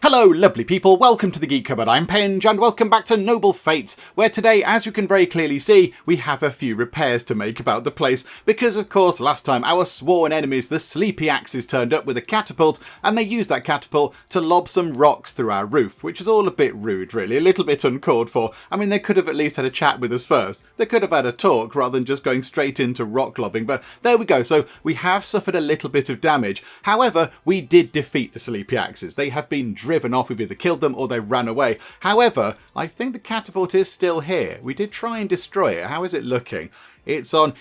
Hello lovely people, welcome to the Geek Cupboard, I'm Penge, and welcome back to Noble Fates, where today, as you can very clearly see, we have a few repairs to make about the place, because of course last time our sworn enemies, the Sleepy Axes, turned up with a catapult, and they used that catapult to lob some rocks through our roof, which is all a bit rude really, a little bit uncalled for. I mean, they could have at least had a chat with us first, they could have had a talk rather than just going straight into rock lobbing, but there we go, so we have suffered a little bit of damage. However, we did defeat the Sleepy Axes, they have been driven off. We've either killed them or they ran away. However, I think the catapult is still here. We did try and destroy it. How is it looking? It's on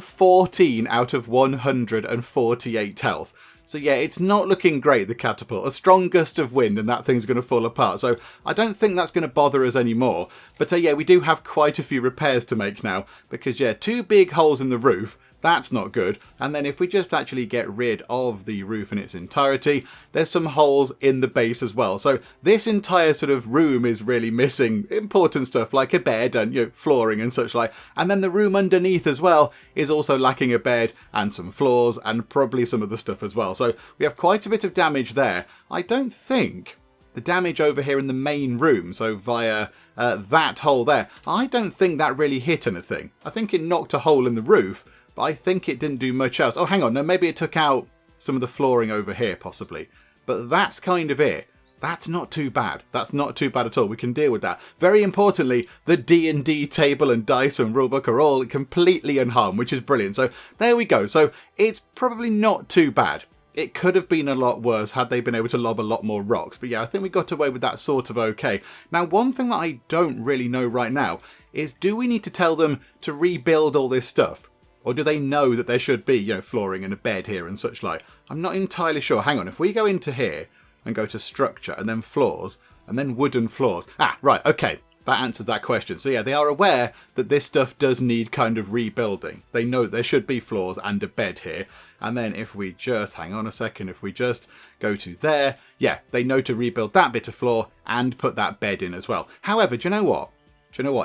14 out of 148 health. So yeah, it's not looking great, the catapult. A strong gust of wind and that thing's going to fall apart. So I don't think that's going to bother us anymore. But yeah, we do have quite a few repairs to make now. Because yeah, 2 big holes in the roof. That's not good. And then if we just actually get rid of the roof in its entirety, there's some holes in the base as well. So this entire sort of room is really missing important stuff like a bed and flooring and such like. And then the room underneath as well is also lacking a bed and some floors and probably some other stuff as well. So we have quite a bit of damage there. I don't think the damage over here in the main room, so via that hole there, I don't think that really hit anything. I think it knocked a hole in the roof, but I think it didn't do much else. Oh, hang on. No, maybe it took out some of the flooring over here, possibly. But that's kind of it. That's not too bad. That's not too bad at all. We can deal with that. Very importantly, the D&D table and dice and rulebook are all completely unharmed, which is brilliant. So there we go. So it's probably not too bad. It could have been a lot worse had they been able to lob a lot more rocks. But yeah, I think we got away with that sort of okay. Now, one thing that I don't really know right now is, do we need to tell them to rebuild all this stuff? Or do they know that there should be, flooring and a bed here and such like? I'm not entirely sure. Hang on, if we go into here and go to structure and then floors and then wooden floors. Ah, right, okay. That answers that question. So yeah, they are aware that this stuff does need kind of rebuilding. They know there should be floors and a bed here. And then if we just, hang on a second, if we just go to there, yeah, they know to rebuild that bit of floor and put that bed in as well. However, do you know what?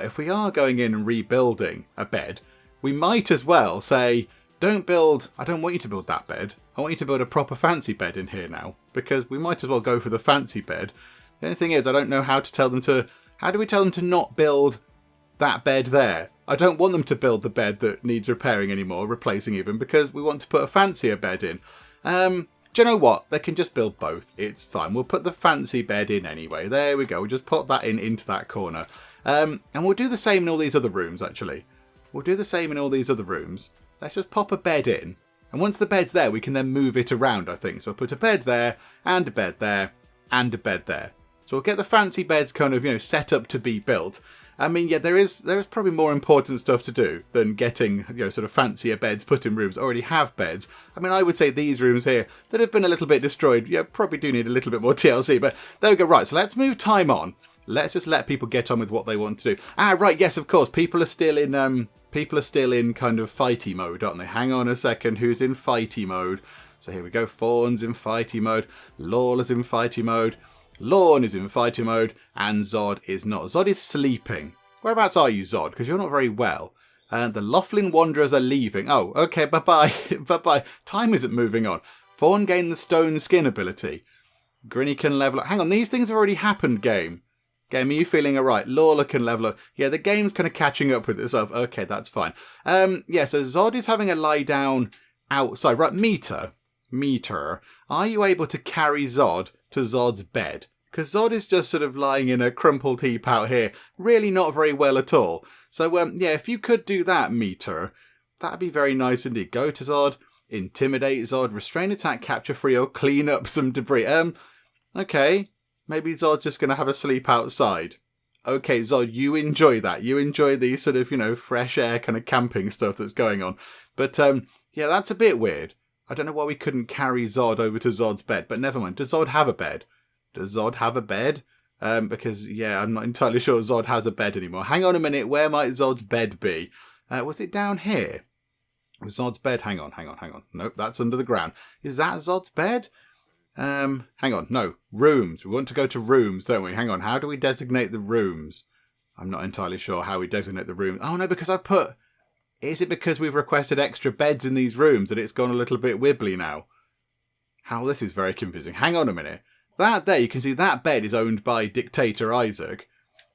If we are going in and rebuilding a bed, we might as well say, I don't want you to build that bed. I want you to build a proper fancy bed in here now. Because we might as well go for the fancy bed. The only thing is, I don't know how do we tell them to not build that bed there? I don't want them to build the bed that needs repairing anymore, replacing even, because we want to put a fancier bed in. Do you know what? They can just build both. It's fine. We'll put the fancy bed in anyway. There we go. We'll just put that into that corner. And we'll do the same in all these other rooms, actually. We'll do the same in all these other rooms. Let's just pop a bed in. And once the bed's there, we can then move it around, I think. So we'll put a bed there, and a bed there, and a bed there. So we'll get the fancy beds kind of, set up to be built. I mean, yeah, there is probably more important stuff to do than getting, sort of fancier beds put in rooms that already have beds. I mean, I would say these rooms here that have been a little bit destroyed, probably do need a little bit more TLC. But there we go. Right, so let's move time on. Let's just let people get on with what they want to do. Ah, right, yes, of course. People are still in kind of fighty mode, aren't they? Hang on a second. Who's in fighty mode? So here we go. Fawn's in fighty mode. Lawler's in fighty mode. Lorne is in fighty mode. And Zod is not. Zod is sleeping. Whereabouts are you, Zod? Because you're not very well. And the Laughlin Wanderers are leaving. Oh, okay, bye-bye. Bye-bye. Time isn't moving on. Fawn gained the stone skin ability. Grinny can level up. Hang on, these things have already happened, game. Game, are you feeling alright? Lawler can level up. Yeah, the game's kind of catching up with itself. Okay, that's fine. Yeah, so Zod is having a lie down outside. Right, Meter, are you able to carry Zod to Zod's bed? Because Zod is just sort of lying in a crumpled heap out here. Really not very well at all. So, yeah, if you could do that, Meter, that'd be very nice indeed. Go to Zod, intimidate Zod, restrain attack, capture free, or clean up some debris. Okay. Maybe Zod's just going to have a sleep outside. Okay, Zod, you enjoy that. You enjoy the sort of, fresh air kind of camping stuff that's going on. But, yeah, that's a bit weird. I don't know why we couldn't carry Zod over to Zod's bed, but never mind. Does Zod have a bed? Because, yeah, I'm not entirely sure Zod has a bed anymore. Hang on a minute. Where might Zod's bed be? Was it down here? Was Zod's bed? Hang on. Nope, that's under the ground. Is that Zod's bed? Hang on, no, rooms. We want to go to rooms, don't we? Hang on, how do we designate the rooms? I'm not entirely sure how we designate the rooms. Oh no, because is it because we've requested extra beds in these rooms that it's gone a little bit wibbly now? This is very confusing. Hang on a minute. That there, you can see that bed is owned by Dictator Isaac.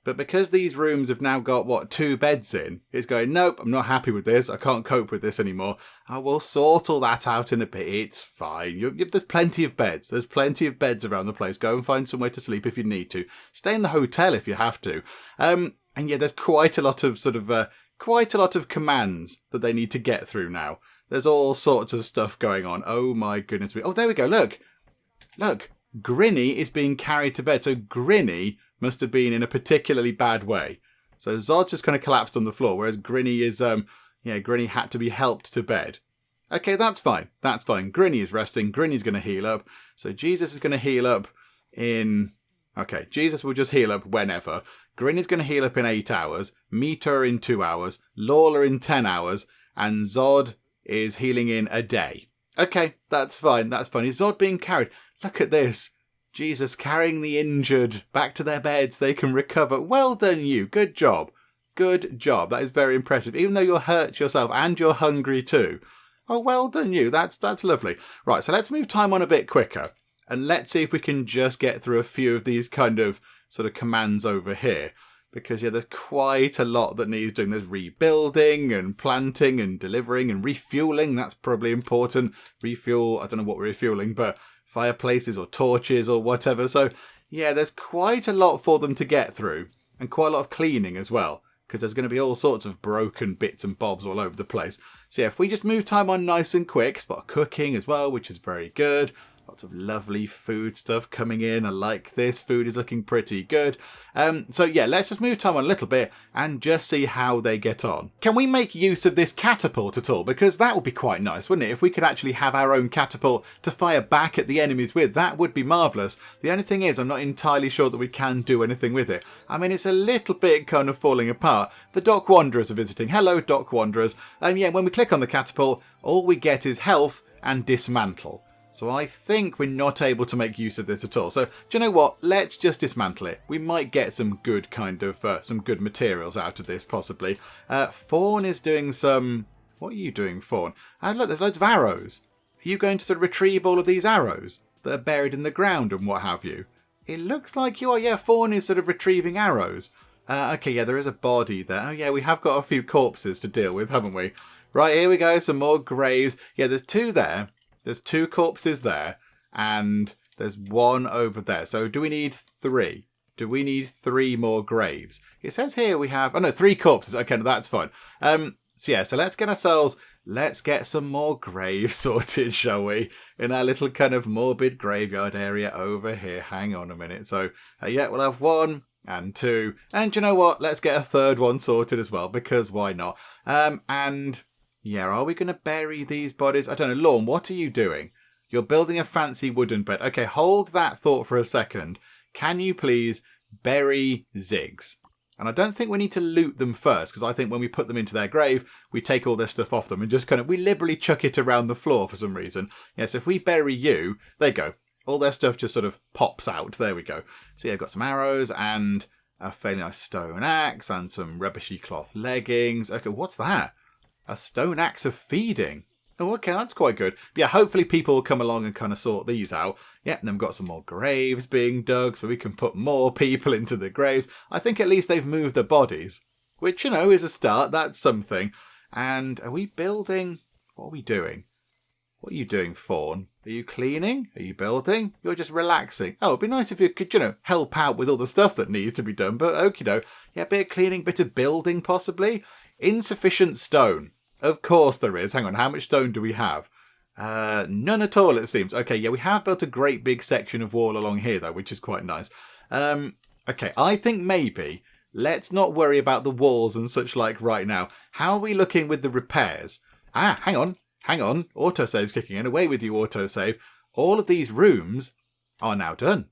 But because these rooms have now got, what, 2 beds in, it's going, nope, I'm not happy with this. I can't cope with this anymore. I will sort all that out in a bit. It's fine. There's plenty of beds. There's plenty of beds around the place. Go and find somewhere to sleep if you need to. Stay in the hotel if you have to. And yeah, there's quite a lot of commands that they need to get through now. There's all sorts of stuff going on. Oh my goodness me. Oh, there we go. Look. Grinny is being carried to bed. So Grinny must have been in a particularly bad way. So Zod just kind of collapsed on the floor, whereas Grinny is, Grinny had to be helped to bed. Okay, that's fine. That's fine. Grinny is resting. Grinny's going to heal up. So Jesus is going to heal up in... Okay, Jesus will just heal up whenever. Grinny's going to heal up in 8 hours. Meter in 2 hours. Lawler in 10 hours. And Zod is healing in a day. Okay, that's fine. That's fine. Is Zod being carried? Look at this. Jesus carrying the injured back to their beds. They can recover. Well done, you. Good job. Good job. That is very impressive. Even though you're hurt yourself and you're hungry too. Oh, well done, you. That's lovely. Right, so let's move time on a bit quicker. And let's see if we can just get through a few of these kind of sort of commands over here. Because, yeah, there's quite a lot that needs doing. There's rebuilding and planting and delivering and refueling. That's probably important. Refuel, I don't know what we're refueling, but... fireplaces or torches or whatever. So, yeah, there's quite a lot for them to get through. And quite a lot of cleaning as well. Because there's going to be all sorts of broken bits and bobs all over the place. So, yeah, if we just move time on nice and quick. Spot cooking as well, which is very good. Lots of lovely food stuff coming in. I like this. Food is looking pretty good. So yeah, let's just move time on a little bit and just see how they get on. Can we make use of this catapult at all? Because that would be quite nice, wouldn't it? If we could actually have our own catapult to fire back at the enemies with, that would be marvellous. The only thing is, I'm not entirely sure that we can do anything with it. I mean, it's a little bit kind of falling apart. The Dock Wanderers are visiting. Hello, Dock Wanderers. Yeah, when we click on the catapult, all we get is health and dismantle. So I think we're not able to make use of this at all. So, do you know what? Let's just dismantle it. We might get some good some good materials out of this, possibly. Fawn is doing some... What are you doing, Fawn? Look, there's loads of arrows. Are you going to sort of retrieve all of these arrows that are buried in the ground and what have you? It looks like you are. Yeah, Fawn is sort of retrieving arrows. Okay, yeah, there is a body there. Oh, yeah, we have got a few corpses to deal with, haven't we? Right, here we go. Some more graves. Yeah, there's 2 there. There's 2 corpses there, and there's 1 over there. So do we need 3? Do we need 3 more graves? It says here we have... Oh, no, 3 corpses. Okay, no, that's fine. So yeah, so let's get some more graves sorted, shall we? In our little kind of morbid graveyard area over here. Hang on a minute. So, yeah, we'll have 1 and 2. And you know what? Let's get a 3rd one sorted as well, because why not? And... yeah, are we going to bury these bodies? I don't know. Lorne, what are you doing? You're building a fancy wooden bed. Okay, hold that thought for a second. Can you please bury Ziggs? And I don't think we need to loot them first, because I think when we put them into their grave, we take all their stuff off them and just we liberally chuck it around the floor for some reason. Yeah, so if we bury you, there you go. All their stuff just sort of pops out. There we go. So yeah, I've got some arrows and a fairly nice stone axe and some rubbishy cloth leggings. Okay, what's that? A stone axe of feeding. Oh, okay, that's quite good. But yeah, hopefully people will come along and kind of sort these out. Yeah, and then we've got some more graves being dug, so we can put more people into the graves. I think at least they've moved the bodies, which, you know, is a start. That's something. And are we building? What are we doing? What are you doing, Fawn? Are you cleaning? Are you building? You're just relaxing. Oh, it'd be nice if you could, you know, help out with all the stuff that needs to be done. But, okie doke. Yeah, bit of cleaning, bit of building, possibly. Insufficient stone. Of course there is. Hang on, how much stone do we have? None at all, it seems. Okay, yeah, we have built a great big section of wall along here, though, which is quite nice. Okay, I think maybe let's not worry about the walls and such like right now. How are we looking with the repairs? Hang on. Autosave's kicking in. Away with you, autosave. All of these rooms are now done.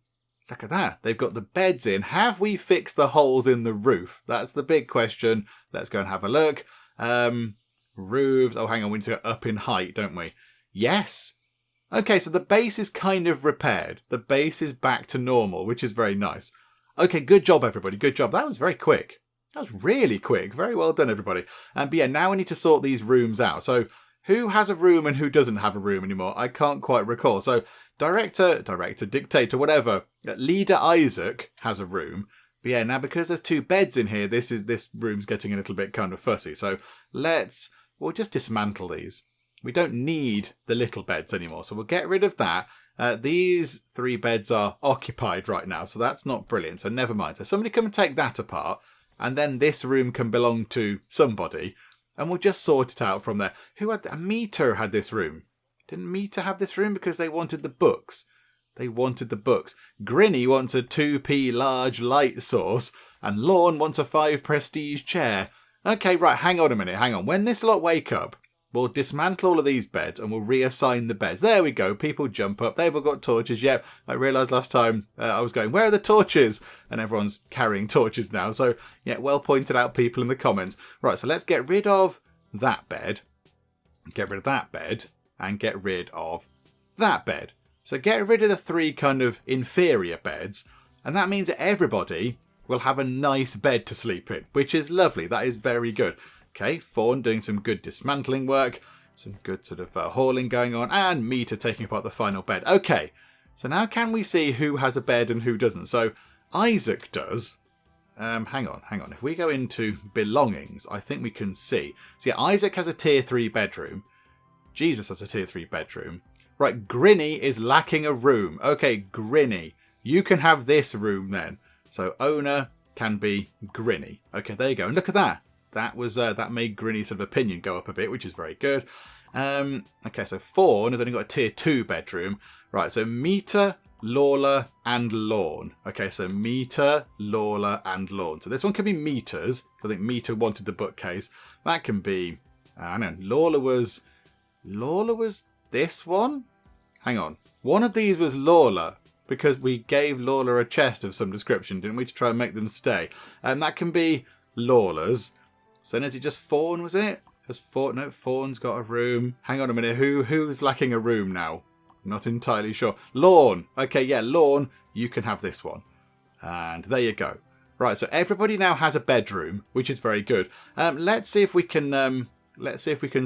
Look at that. They've got the beds in. Have we fixed the holes in the roof? That's the big question. Let's go and have a look. Roofs. Oh, hang on. We need to go up in height, don't we? Yes. Okay, so the base is kind of repaired. The base is back to normal, which is very nice. Okay, good job, everybody. Good job. That was very quick. That was really quick. Very well done, everybody. But yeah, now we need to sort these rooms out. So who has a room and who doesn't have a room anymore? I can't quite recall. So dictator, whatever. Leader Isaac has a room. But yeah, now because there's 2 beds in here, this room's getting a little bit kind of fussy. So we'll just dismantle these. We don't need the little beds anymore, so we'll get rid of that. These 3 beds are occupied right now, so that's not brilliant. So never mind. So somebody come and take that apart, and then this room can belong to somebody, and we'll just sort it out from there. Meter had this room. Didn't Meter have this room because they wanted the books? They wanted the books. Grinny wants a 2p large light source, and Lorne wants a 5 prestige chair. Okay, right, hang on a minute, hang on. When this lot wake up, we'll dismantle all of these beds and we'll reassign the beds. There we go. People jump up. They've all got torches. Yep, I realised last time I was going, where are the torches? And everyone's carrying torches now. So, yeah, well pointed out, people in the comments. Right, so let's get rid of that bed. Get rid of that bed. And get rid of that bed. So get rid of the 3 kind of inferior beds. And that means that everybody will have a nice bed to sleep in, which is lovely. That is very good. Okay, Fawn doing some good dismantling work. Some good sort of hauling going on. And Meter taking apart the final bed. Okay, so now can we see who has a bed and who doesn't? So Isaac does. Hang on. If we go into belongings, I think we can see. So yeah, Isaac has a tier 3 bedroom. Jesus has a tier 3 bedroom. Right, Grinny is lacking a room. Okay, Grinny, you can have this room then. So owner can be Grinny. Okay, there you go. And look at that. That made Grinny's sort of opinion go up a bit, which is very good. Okay, so Fawn has only got a tier 2 bedroom. Right, so Meter, Lawler, and Lorne. Okay, so Meter, Lawler, and Lorne. So this one can be Meter's. I think Meter wanted the bookcase. That can be, I don't know, Lawler was this one? Hang on. One of these was Lawler, because we gave Lawler a chest of some description, didn't we, to try and make them stay. And that can be Lawler's. So then is it just Fawn, was it? No, Fawn's got a room. Hang on a minute. Who's lacking a room now? Not entirely sure. Lorne. Okay, yeah, Lorne, you can have this one. And there you go. Right, so everybody now has a bedroom, which is very good. Let's see if we can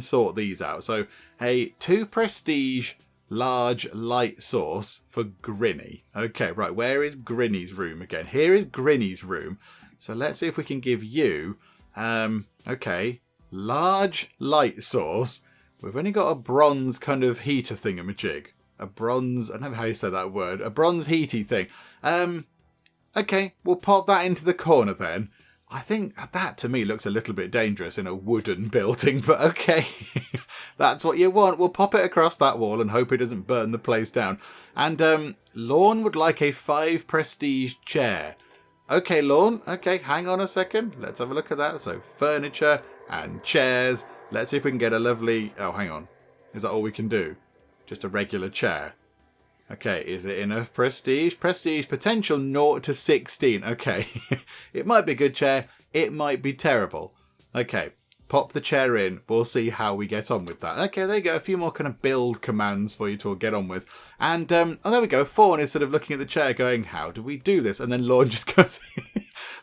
sort these out. So a 2 prestige large light source for Grinny. Okay, right, where is Grinny's room again? Here is Grinny's room. So let's see if we can give you, okay, large light source. We've only got a bronze kind of heater thingamajig. A bronze, I don't know how you say that word, a bronze heaty thing. Okay, we'll pop that into the corner then. I think that to me looks a little bit dangerous in a wooden building, but okay, that's what you want. We'll pop it across that wall and hope it doesn't burn the place down. And Lorne would like a 5 prestige chair. Okay, Lorne, okay, hang on a second. Let's have a look at that. So furniture and chairs. Let's see if we can get a lovely, oh, hang on. Is that all we can do? Just a regular chair. Okay, is it enough prestige? Prestige potential 0 to 16. Okay, it might be a good chair. It might be terrible. Okay, pop the chair in. We'll see how we get on with that. Okay, there you go. A few more kind of build commands for you to get on with. And, oh, there we go. Fawn is sort of looking at the chair going, how do we do this? And then Lorne just goes,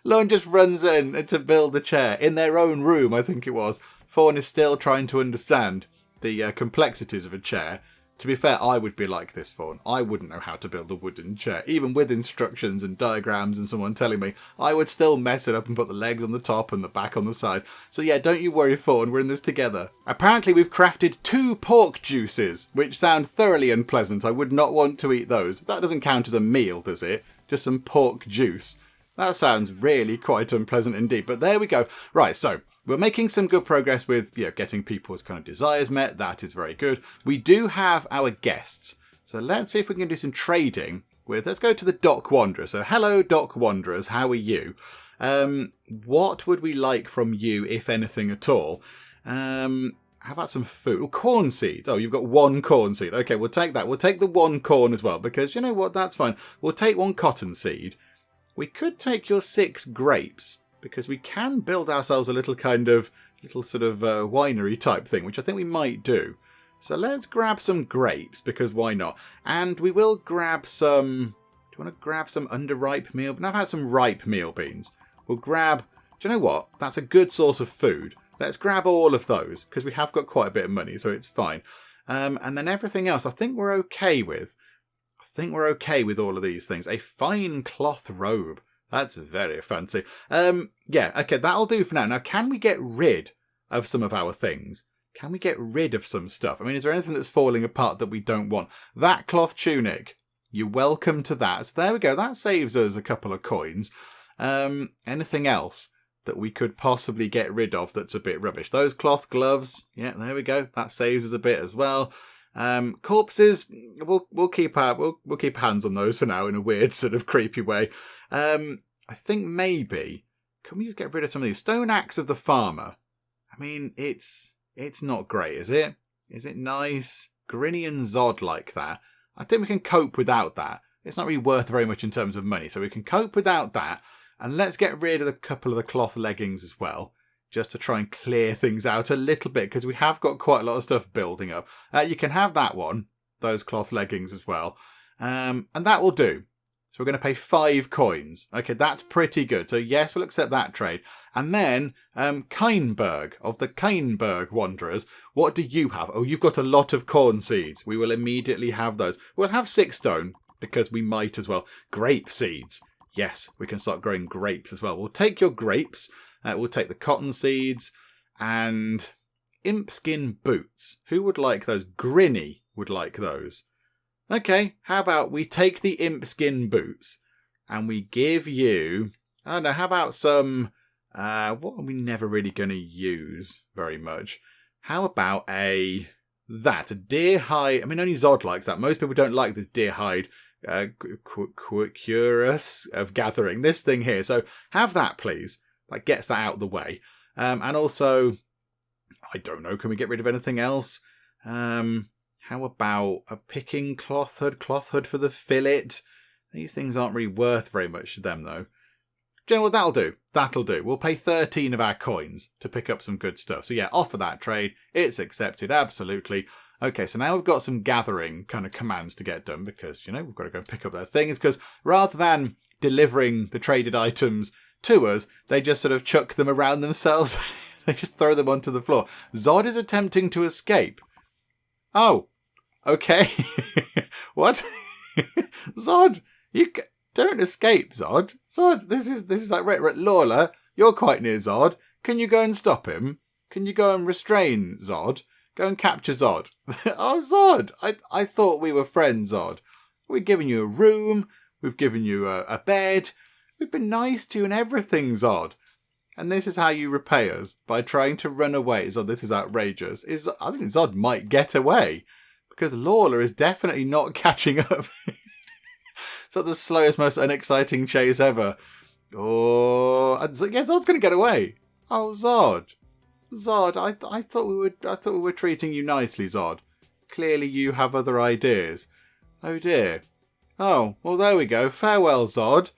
Lorne just runs in to build the chair in their own room, I think it was. Fawn is still trying to understand the complexities of a chair. To be fair, I would be like this, Fawn. I wouldn't know how to build a wooden chair. Even with instructions and diagrams and someone telling me, I would still mess it up and put the legs on the top and the back on the side. So yeah, don't you worry, Fawn. We're in this together. Apparently we've crafted 2 pork juices, which sound thoroughly unpleasant. I would not want to eat those. That doesn't count as a meal, does it? Just some pork juice. That sounds really quite unpleasant indeed. But there we go. Right, so we're making some good progress with, getting people's kind of desires met. That is very good. We do have our guests. So let's see if we can do some trading with, let's go to the Dock Wanderer. So hello, Dock Wanderers. How are you? What would we like from you, if anything at all? How about some food? Oh, corn seeds. Oh, you've got 1 corn seed. Okay, we'll take that. We'll take the 1 corn as well, because you know what? That's fine. We'll take 1 cotton seed. We could take your 6 grapes, because we can build ourselves a little sort of winery type thing, which I think we might do. So let's grab some grapes, because why not? And we will grab some, do you want to grab some underripe meal? No, I've had some ripe meal beans. We'll grab, do you know what? That's a good source of food. Let's grab all of those, because we have got quite a bit of money, so it's fine. And then everything else I think we're okay with. think we're okay with all of these things. A fine cloth robe. That's very fancy. Yeah, okay, that'll do for now. Now, can we get rid of some of our things? Can we get rid of some stuff? I mean, is there anything that's falling apart that we don't want? That cloth tunic, you're welcome to that. So there we go. That saves us a couple of coins. Anything else that we could possibly get rid of that's a bit rubbish? Those cloth gloves, yeah, there we go. That saves us a bit as well. Corpses, we'll keep hands on those for now in a weird sort of creepy way. I think maybe can we just get rid of some of these? Stone axe of the farmer. I mean, it's not great, is it? Is it nice? Grinny and Zod like that. I think we can cope without that. It's not really worth very much in terms of money, so we can cope without that. And let's get rid of a couple of the cloth leggings as well, just to try and clear things out a little bit, because we have got quite a lot of stuff building up. You can have that one, those cloth leggings as well. And that will do. So we're going to pay 5 coins. Okay, that's pretty good. So yes, we'll accept that trade. And then, Keinberg, of the Keinberg Wanderers, what do you have? Oh, you've got a lot of corn seeds. We will immediately have those. We'll have 6 stone, because we might as well. Grape seeds. Yes, we can start growing grapes as well. We'll take your grapes. We'll take the cotton seeds. And imp skin boots. Who would like those? Grinny would like those. Okay, how about we take the imp skin boots and we give you, I don't know, how about some, what are we never really going to use very much? How about a deer hide? I mean, only Zod likes that. Most people don't like this deer hide curious of gathering. This thing here. So have that, please. That gets that out of the way. And also, I don't know, can we get rid of anything else? How about a picking cloth hood for the fillet? These things aren't really worth very much to them, though. Do you know what? That'll do. We'll pay 13 of our coins to pick up some good stuff. So yeah, offer that trade. It's accepted, absolutely. Okay, so now we've got some gathering kind of commands to get done because, you know, we've got to go pick up their things. Because rather than delivering the traded items to us, they just sort of chuck them around themselves. They just throw them onto the floor. Zod is attempting to escape. Oh. Okay. What? Zod, you don't escape, Zod. Zod, this is like right. Lawler, you're quite near Zod. Can you go and stop him? Can you go and restrain Zod? Go and capture Zod. Oh, Zod, I thought we were friends, Zod. We've given you a room. We've given you a bed. We've been nice to you and everything, Zod. And this is how you repay us, by trying to run away. Zod, this is outrageous. I think Zod might get away. Because Lawler is definitely not catching up. It's like the slowest, most unexciting chase ever. Oh, and so, yeah, Zod's going to get away. Oh, Zod, I thought we were treating you nicely, Zod. Clearly, you have other ideas. Oh dear. Oh, well, there we go. Farewell, Zod.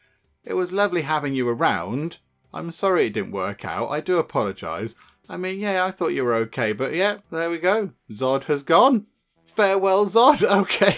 It was lovely having you around. I'm sorry it didn't work out. I do apologise. I mean, yeah, I thought you were okay, but yeah, there we go. Zod has gone. Farewell, Zod. Okay.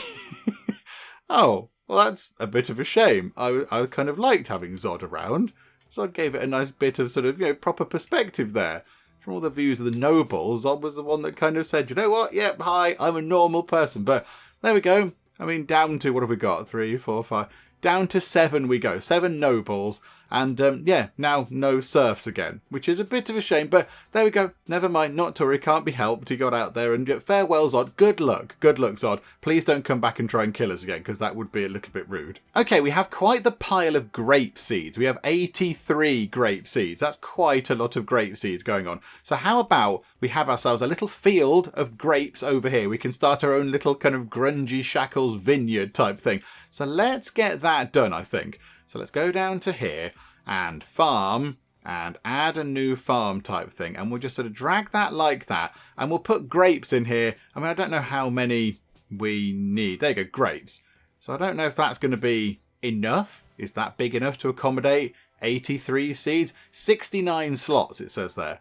Oh, well, that's a bit of a shame. I kind of liked having Zod around. Zod gave it a nice bit of sort of, you know, proper perspective there. From all the views of the nobles, Zod was the one that kind of said, you know what? Yep, hi, I'm a normal person. But there we go. I mean, down to, what have we got? 3, 4, 5. Down to 7 we go. 7 nobles. And, yeah, now no serfs again, which is a bit of a shame. But there we go. Never mind. Not to worry. Can't be helped. He got out there. And farewell, Zod. Good luck. Good luck, Zod. Please don't come back and try and kill us again, because that would be a little bit rude. Okay, we have quite the pile of grape seeds. We have 83 grape seeds. That's quite a lot of grape seeds going on. So how about we have ourselves a little field of grapes over here? We can start our own little kind of grungy shackles vineyard type thing. So let's get that done, I think. So let's go down to here and farm and add a new farm type thing. And we'll just sort of drag that like that. And we'll put grapes in here. I mean, I don't know how many we need. There you go, grapes. So I don't know if that's going to be enough. Is that big enough to accommodate 83 seeds? 69 slots, it says there.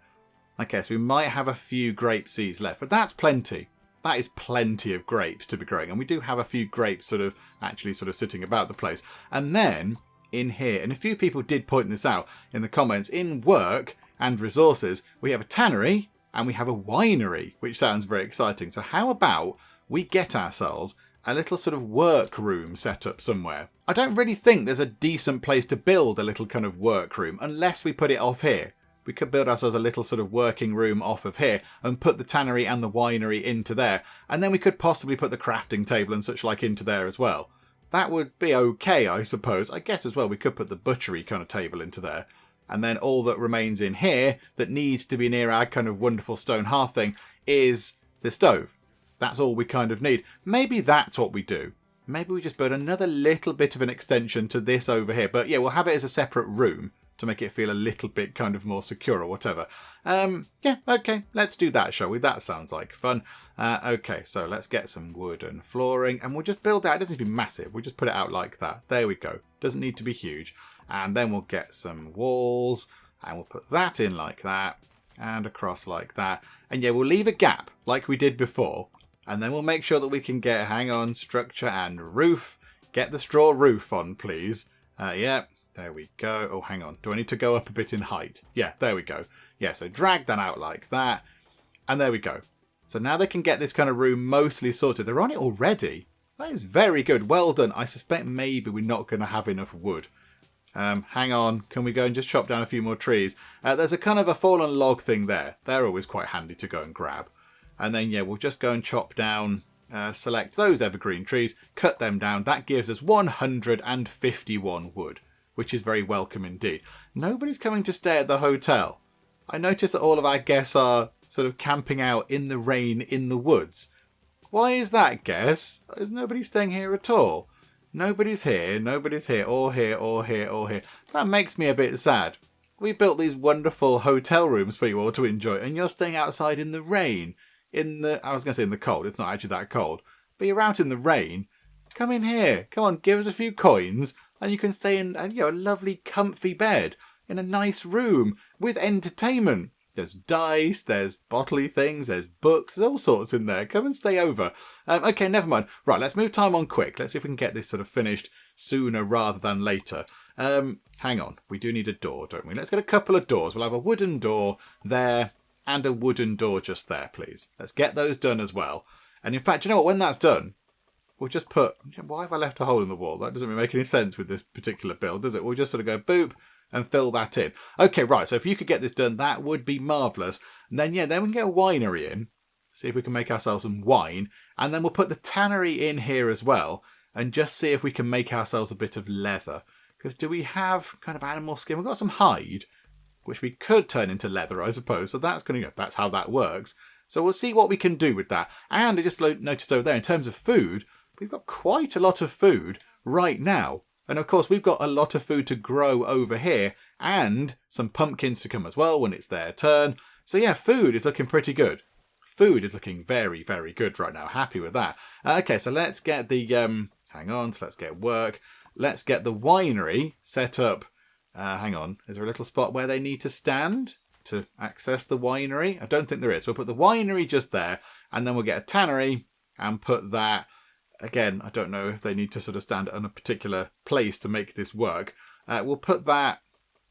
Okay, so we might have a few grape seeds left, but that's plenty. That is plenty of grapes to be growing. And we do have a few grapes actually sitting about the place. And then in here, and a few people did point this out in the comments, in work and resources, we have a tannery and we have a winery, which sounds very exciting. So how about we get ourselves a little sort of workroom set up somewhere. I don't really think there's a decent place to build a little kind of workroom unless we put it off here. We could build ourselves a little sort of working room off of here and put the tannery and the winery into there. And then we could possibly put the crafting table and such like into there as well. That would be okay, I suppose. I guess as well we could put the butchery kind of table into there. And then all that remains in here that needs to be near our kind of wonderful stone hearth thing is the stove. That's all we kind of need. Maybe that's what we do. Maybe we just build another little bit of an extension to this over here. But yeah, we'll have it as a separate room to make it feel a little bit kind of more secure or whatever. Yeah, okay, let's do that, shall we? That sounds like fun. Okay, so let's get some wooden flooring and we'll just build that. It doesn't need to be massive. We'll just put it out like that. There we go. Doesn't need to be huge. And then we'll get some walls and we'll put that in like that and across like that. And yeah, we'll leave a gap like we did before. And then we'll make sure that we can get, hang on, structure and roof. Get the straw roof on, please. Yeah. There we go. Oh, hang on. Do I need to go up a bit in height? Yeah, there we go. Yeah, so drag that out like that. And there we go. So now they can get this kind of room mostly sorted. They're on it already. That is very good. Well done. I suspect maybe we're not going to have enough wood. Hang on. Can we go and just chop down a few more trees? There's a kind of a fallen log thing there. They're always quite handy to go and grab. And then, yeah, we'll just go and chop down, select those evergreen trees, cut them down. That gives us 151 wood. Which is very welcome indeed. Nobody's coming to stay at the hotel. I notice that all of our guests are sort of camping out in the rain in the woods. Why is that, guess? Is nobody staying here at all? Nobody's here, or here, or here, or here. That makes me a bit sad. We built these wonderful hotel rooms for you all to enjoy, and you're staying outside in the rain. I was going to say in the cold, it's not actually that cold. But you're out in the rain. Come in here. Come on, give us a few coins. And you can stay in a lovely comfy bed in a nice room with entertainment. There's dice, there's bottly things, there's books, there's all sorts in there. Come and stay over. Okay, never mind. Right, let's move time on quick. Let's see if we can get this sort of finished sooner rather than later. Hang on. We do need a door, don't we? Let's get a couple of doors. We'll have a wooden door there and a wooden door just there, please. Let's get those done as well. And in fact, you know what? When that's done, we'll just put... Why have I left a hole in the wall? That doesn't really make any sense with this particular build, does it? We'll just sort of go boop and fill that in. Okay, right. So if you could get this done, that would be marvellous. And then, yeah, then we can get a winery in. See if we can make ourselves some wine. And then we'll put the tannery in here as well. And just see if we can make ourselves a bit of leather. Because do we have kind of animal skin? We've got some hide, which we could turn into leather, I suppose. So that's that's how that works. So we'll see what we can do with that. And I just noticed over there, in terms of food... We've got quite a lot of food right now. And of course, we've got a lot of food to grow over here and some pumpkins to come as well when it's their turn. So yeah, food is looking pretty good. Food is looking very, very good right now. Happy with that. Okay, so let's get the... hang on, so let's get work. Let's get the winery set up. Hang on, is there a little spot where they need to stand to access the winery? I don't think there is. We'll put the winery just there and then we'll get a tannery and put that... Again, I don't know if they need to sort of stand on a particular place to make this work. We'll put that,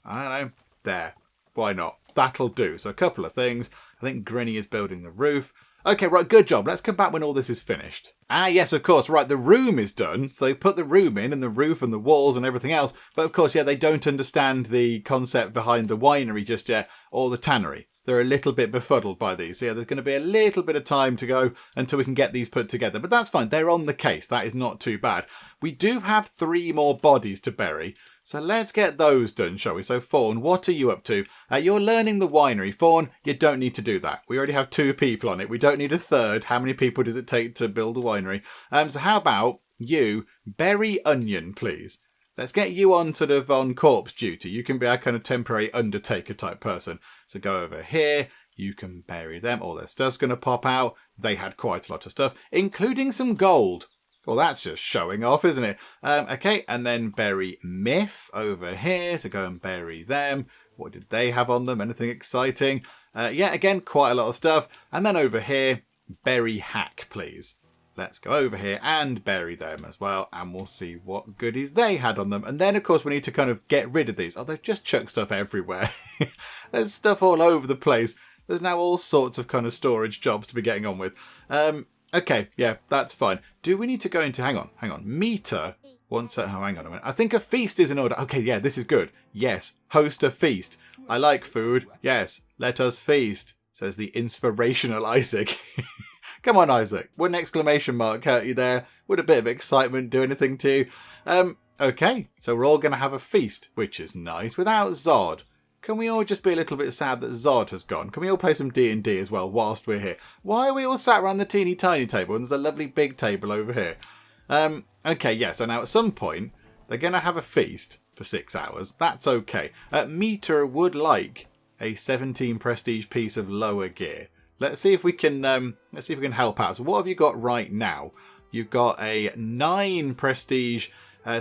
I don't know, there. Why not? That'll do. So a couple of things. I think Grinny is building the roof. Okay, right, good job. Let's come back when all this is finished. Ah, yes, of course. Right, the room is done. So they put the room in and the roof and the walls and everything else. But of course, yeah, they don't understand the concept behind the winery just yet or the tannery. They're a little bit befuddled by these. So yeah, there's going to be a little bit of time to go until we can get these put together. But that's fine. They're on the case. That is not too bad. We do have 3 more bodies to bury. So let's get those done, shall we? So Fawn, what are you up to? You're learning the winery. Fawn, you don't need to do that. We already have 2 people on it. We don't need a third. How many people does it take to build a winery? So how about you bury Onion, please? Let's get you on sort of on corpse duty. You can be our kind of temporary undertaker type person. So go over here. You can bury them. All their stuff's going to pop out. They had quite a lot of stuff, including some gold. Well, that's just showing off, isn't it? Okay, and then bury Myth over here. So go and bury them. What did they have on them? Anything exciting? Yeah, again, quite a lot of stuff. And then over here, bury Hack, please. Let's go over here and bury them as well. And we'll see what goodies they had on them. And then, of course, we need to kind of get rid of these. Oh, they've just chucked stuff everywhere. There's stuff all over the place. There's now all sorts of kind of storage jobs to be getting on with. Okay, yeah, that's fine. Do we need to go into... Hang on. Meter. Once... Oh, hang on a minute. I think a feast is in order. Okay, yeah, this is good. Yes, host a feast. I like food. Yes, let us feast, says the inspirational Isaac. Come on, Isaac. Would an exclamation mark hurt you there? Would a bit of excitement do anything to you? Okay, so we're all going to have a feast, which is nice, without Zod. Can we all just be a little bit sad that Zod has gone? Can we all play some D&D as well whilst we're here? Why are we all sat around the teeny tiny table and there's a lovely big table over here? Okay, yeah, so now at some point, they're going to have a feast for 6 hours. That's okay. Meter would like a 17 prestige piece of lower gear. Let's see if we can help out. So what have you got right now? You've got a 9 prestige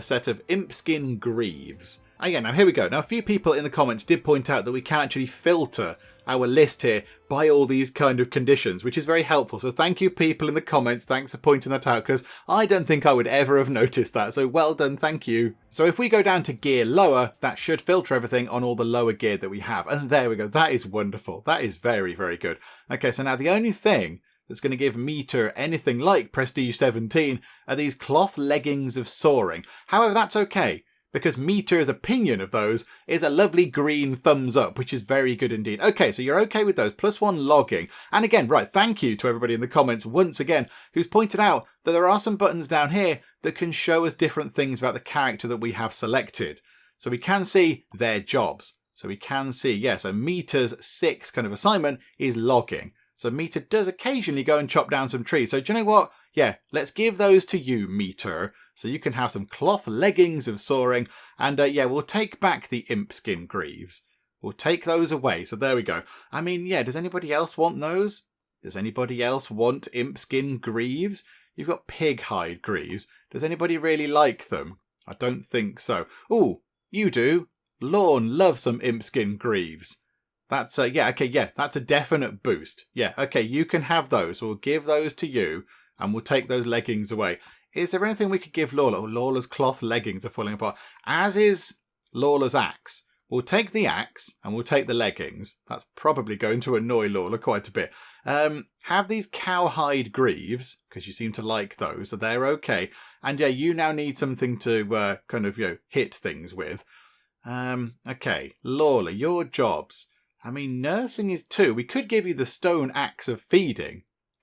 set of impskin greaves. Yeah, now here we go. Now a few people in the comments did point out that we can actually filter our list here by all these kind of conditions, which is very helpful. So thank you people in the comments. Thanks for pointing that out, because I don't think I would ever have noticed that. So well done, thank you. So if we go down to gear lower, that should filter everything on all the lower gear that we have. And there we go. That is wonderful. That is very, very good. Okay, so now the only thing that's going to give Meter anything like Prestige 17 are these cloth leggings of soaring. However, that's okay, because Meter's opinion of those is a lovely green thumbs up, which is very good indeed. Okay, so you're okay with those, +1 logging. And again, right, thank you to everybody in the comments once again who's pointed out that there are some buttons down here that can show us different things about the character that we have selected. So we can see their jobs. So we can see, yes, a Meter's 6 kind of assignment is logging. So Meter does occasionally go and chop down some trees. So do you know what? Yeah, let's give those to you, Meter. So you can have some cloth leggings of soaring. And yeah, we'll take back the imp skin greaves. We'll take those away. So there we go. I mean, yeah, does anybody else want those? Does anybody else want imp skin greaves? You've got pig hide greaves. Does anybody really like them? I don't think so. Ooh, you do. Lorne loves some imp skin greaves. That's yeah, okay, yeah, that's a definite boost. Yeah, okay, you can have those. We'll give those to you and we'll take those leggings away. Is there anything we could give Lawler? Oh, Lawler's cloth leggings are falling apart, as is Lawler's axe. We'll take the axe and we'll take the leggings. That's probably going to annoy Lawler quite a bit. Have these cowhide greaves, because you seem to like those, so they're okay. And yeah, you now need something to kind of, hit things with. Okay, Lawler, your jobs. I mean, nursing is 2. We could give you the stone axe of feeding.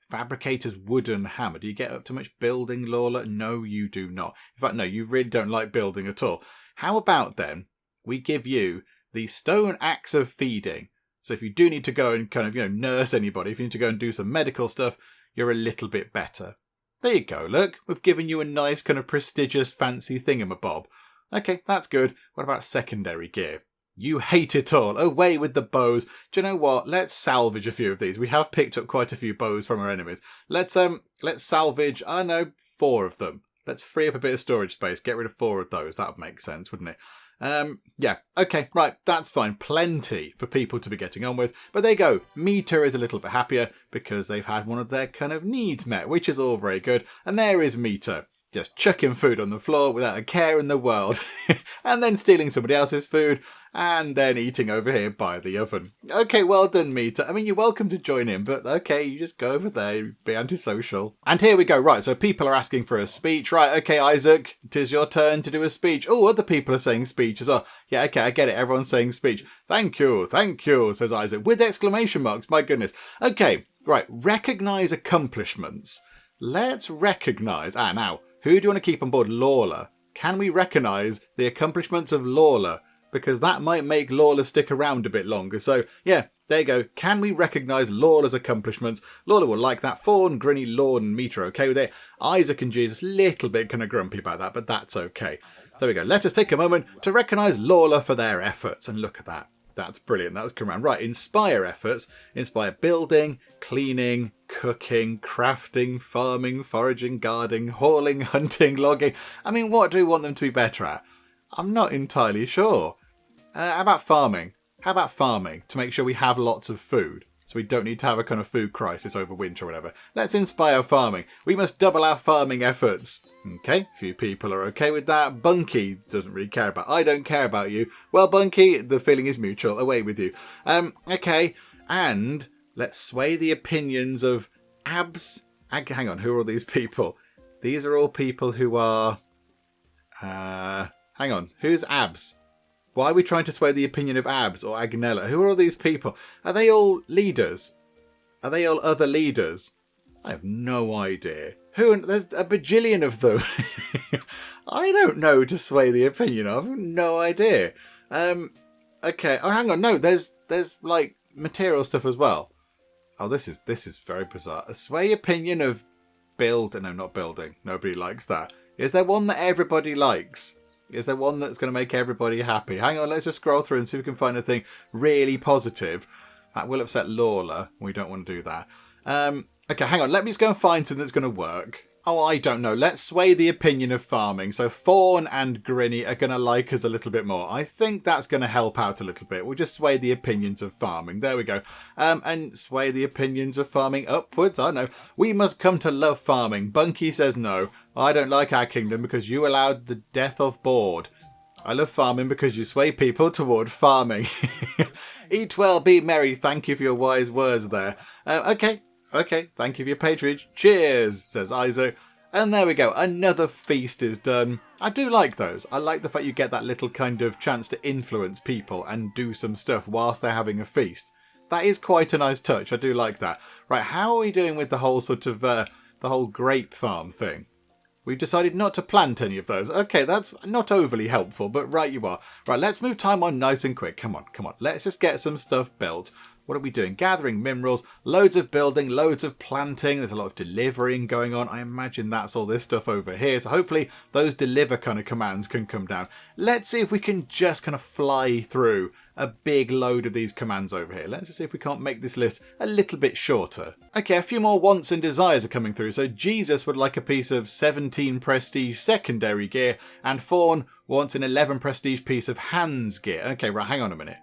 Fabricator's wooden hammer. Do you get up to much building, Lawler? No, you do not. In fact, no, you really don't like building at all. How about then we give you the stone axe of feeding? So if you do need to go and kind of, nurse anybody, if you need to go and do some medical stuff, you're a little bit better. There you go, look. We've given you a nice kind of prestigious fancy thingamabob. Okay, that's good. What about secondary gear? You hate it all. Away with the bows. Do you know what? Let's salvage a few of these. We have picked up quite a few bows from our enemies. Let's salvage, 4 of them. Let's free up a bit of storage space. Get rid of 4 of those. That would make sense, wouldn't it? Yeah. Okay, right. That's fine. Plenty for people to be getting on with. But there you go. Meter is a little bit happier because they've had one of their kind of needs met, which is all very good. And there is Meter. Just chucking food on the floor without a care in the world. And then stealing somebody else's food. And then eating over here by the oven. Okay, well done, Meter. I mean, you're welcome to join in, but okay, you just go over there, be antisocial. And here we go. Right, so people are asking for a speech. Right, okay, Isaac, it is your turn to do a speech. Oh, other people are saying speech as well. Yeah, okay, I get it. Everyone's saying speech. Thank you, says Isaac, with exclamation marks. My goodness. Okay, right, recognise accomplishments. Let's recognise... now, who do you want to keep on board? Lawler. Can we recognise the accomplishments of Lawler? Because that might make Lawler stick around a bit longer. So, yeah, there you go. Can we recognise Lawler's accomplishments? Lawler will like that. Fawn, Grinny, Lorne and Meter okay with it. Isaac and Jesus, a little bit kind of grumpy about that, but that's okay. There we go. Let us take a moment to recognise Lawler for their efforts. And look at that. That's brilliant. That's come around. Right, inspire efforts. Inspire building, cleaning, cooking, crafting, farming, foraging, guarding, hauling, hunting, logging. I mean, what do we want them to be better at? I'm not entirely sure. How about farming? How about farming to make sure we have lots of food so we don't need to have a kind of food crisis over winter or whatever? Let's inspire farming. We must double our farming efforts. Okay, few people are okay with that. Bunky doesn't really care about. I don't care about you. Well, Bunky, the feeling is mutual. Away with you. Okay, and let's sway the opinions of Abs Hang on, who are all these people? These are all people who are... hang on, who's Abs? Why are we trying to sway the opinion of Abs or Agnella? Who are all these people? Are they all leaders? Are they all other leaders? I have no idea. There's a bajillion of them. I don't know to sway the opinion of. No idea. Okay. Oh, hang on. No, there's like material stuff as well. Oh, this is very bizarre. A sway opinion of build. No, not building. Nobody likes that. Is there one that everybody likes? Is there one that's going to make everybody happy? Hang on. Let's just scroll through and see if we can find anything really positive. That will upset Lawler. We don't want to do that. Okay, hang on. Let me just go and find something that's going to work. Oh, I don't know. Let's sway the opinion of farming. So Fawn and Grinny are going to like us a little bit more. I think that's going to help out a little bit. We'll just sway the opinions of farming. There we go. And sway the opinions of farming upwards. I know. We must come to love farming. Bunky says no. I don't like our kingdom because you allowed the death of board. I love farming because you sway people toward farming. Eat well, be merry. Thank you for your wise words there. Okay, thank you for your patronage. Cheers, says Izo. And there we go. Another feast is done. I do like those. I like the fact you get that little kind of chance to influence people and do some stuff whilst they're having a feast. That is quite a nice touch. I do like that. Right, how are we doing with the whole sort of, the whole grape farm thing? We've decided not to plant any of those. Okay, that's not overly helpful, but right you are. Right, let's move time on nice and quick. Come on. Let's just get some stuff built. What are we doing? Gathering minerals, loads of building, loads of planting. There's a lot of delivering going on. I imagine that's all this stuff over here. So hopefully those deliver kind of commands can come down. Let's see if we can just kind of fly through a big load of these commands over here. Let's see if we can't make this list a little bit shorter. Okay, a few more wants and desires are coming through. So Jesus would like a piece of 17 prestige secondary gear, and Fawn wants an 11 prestige piece of hands gear. Okay, right, hang on a minute.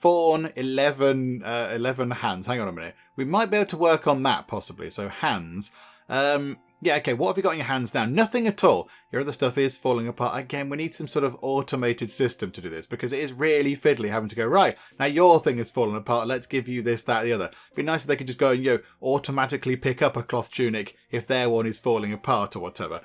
Fawn, 11 hands. Hang on a minute. We might be able to work on that possibly. So hands. Yeah, okay, what have you got in your hands now? Nothing at all. Your other stuff is falling apart. Again, we need some sort of automated system to do this because it is really fiddly having to go, right, now your thing is falling apart. Let's give you this, that, the other. It'd be nice if they could just go and, automatically pick up a cloth tunic if their one is falling apart or whatever.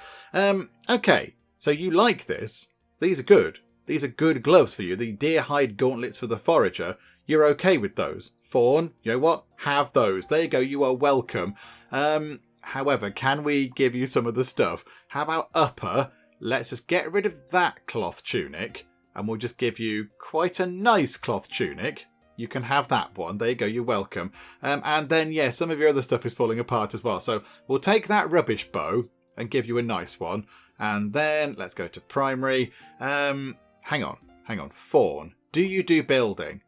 Okay, so you like this. These are good. These are good gloves for you. The deer hide gauntlets for the forager. You're okay with those. Fawn, you know what? Have those. There you go. You are welcome. However, can we give you some of the stuff? How about upper? Let's just get rid of that cloth tunic and we'll just give you quite a nice cloth tunic. You can have that one. There you go. You're welcome. And then, yeah, some of your other stuff is falling apart as well. So we'll take that rubbish bow and give you a nice one. And then let's go to primary. Hang on. Fawn, do you do building?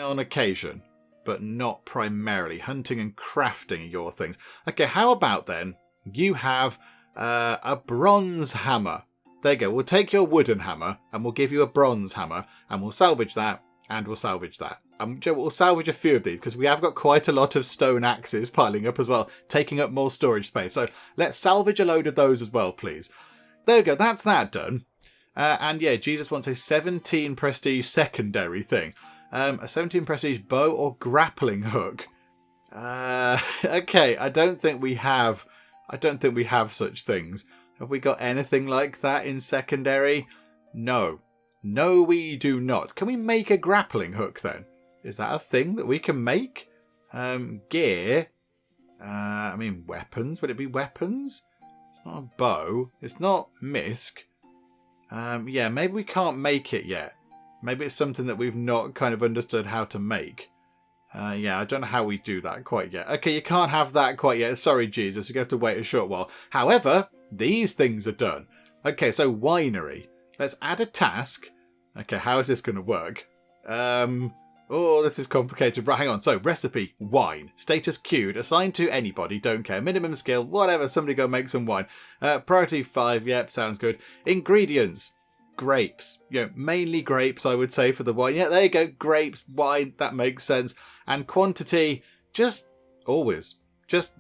On occasion, but not primarily. Hunting and crafting are your things. Okay, how about then you have a bronze hammer. There you go. We'll take your wooden hammer and we'll give you a bronze hammer and we'll salvage that and we'll salvage that. We'll salvage a few of these because we have got quite a lot of stone axes piling up as well, taking up more storage space. So let's salvage a load of those as well, please. There we go. That's that done. And yeah, Jesus wants a 17 prestige secondary thing. A 17 prestige bow or grappling hook. Okay, I don't think we have such things. Have we got anything like that in secondary? No, we do not. Can we make a grappling hook then? Is that a thing that we can make? Gear. I mean, weapons. Would it be weapons? It's not a bow. It's not misc. Yeah, maybe we can't make it yet. Maybe it's something that we've not kind of understood how to make. Yeah, I don't know how we do that quite yet. Okay, you can't have that quite yet. Sorry, Jesus. You're going to have to wait a short while. However, these things are done. Okay, so winery. Let's add a task. Okay, how is this going to work? Oh, this is complicated. Right, hang on. So, recipe, wine. Status queued. Assigned to anybody. Don't care. Minimum skill. Whatever. Somebody go make some wine. Priority 5. Yep, sounds good. Ingredients. Grapes. Mainly grapes, I would say, for the wine. Yeah, there you go. Grapes, wine. That makes sense. And quantity, just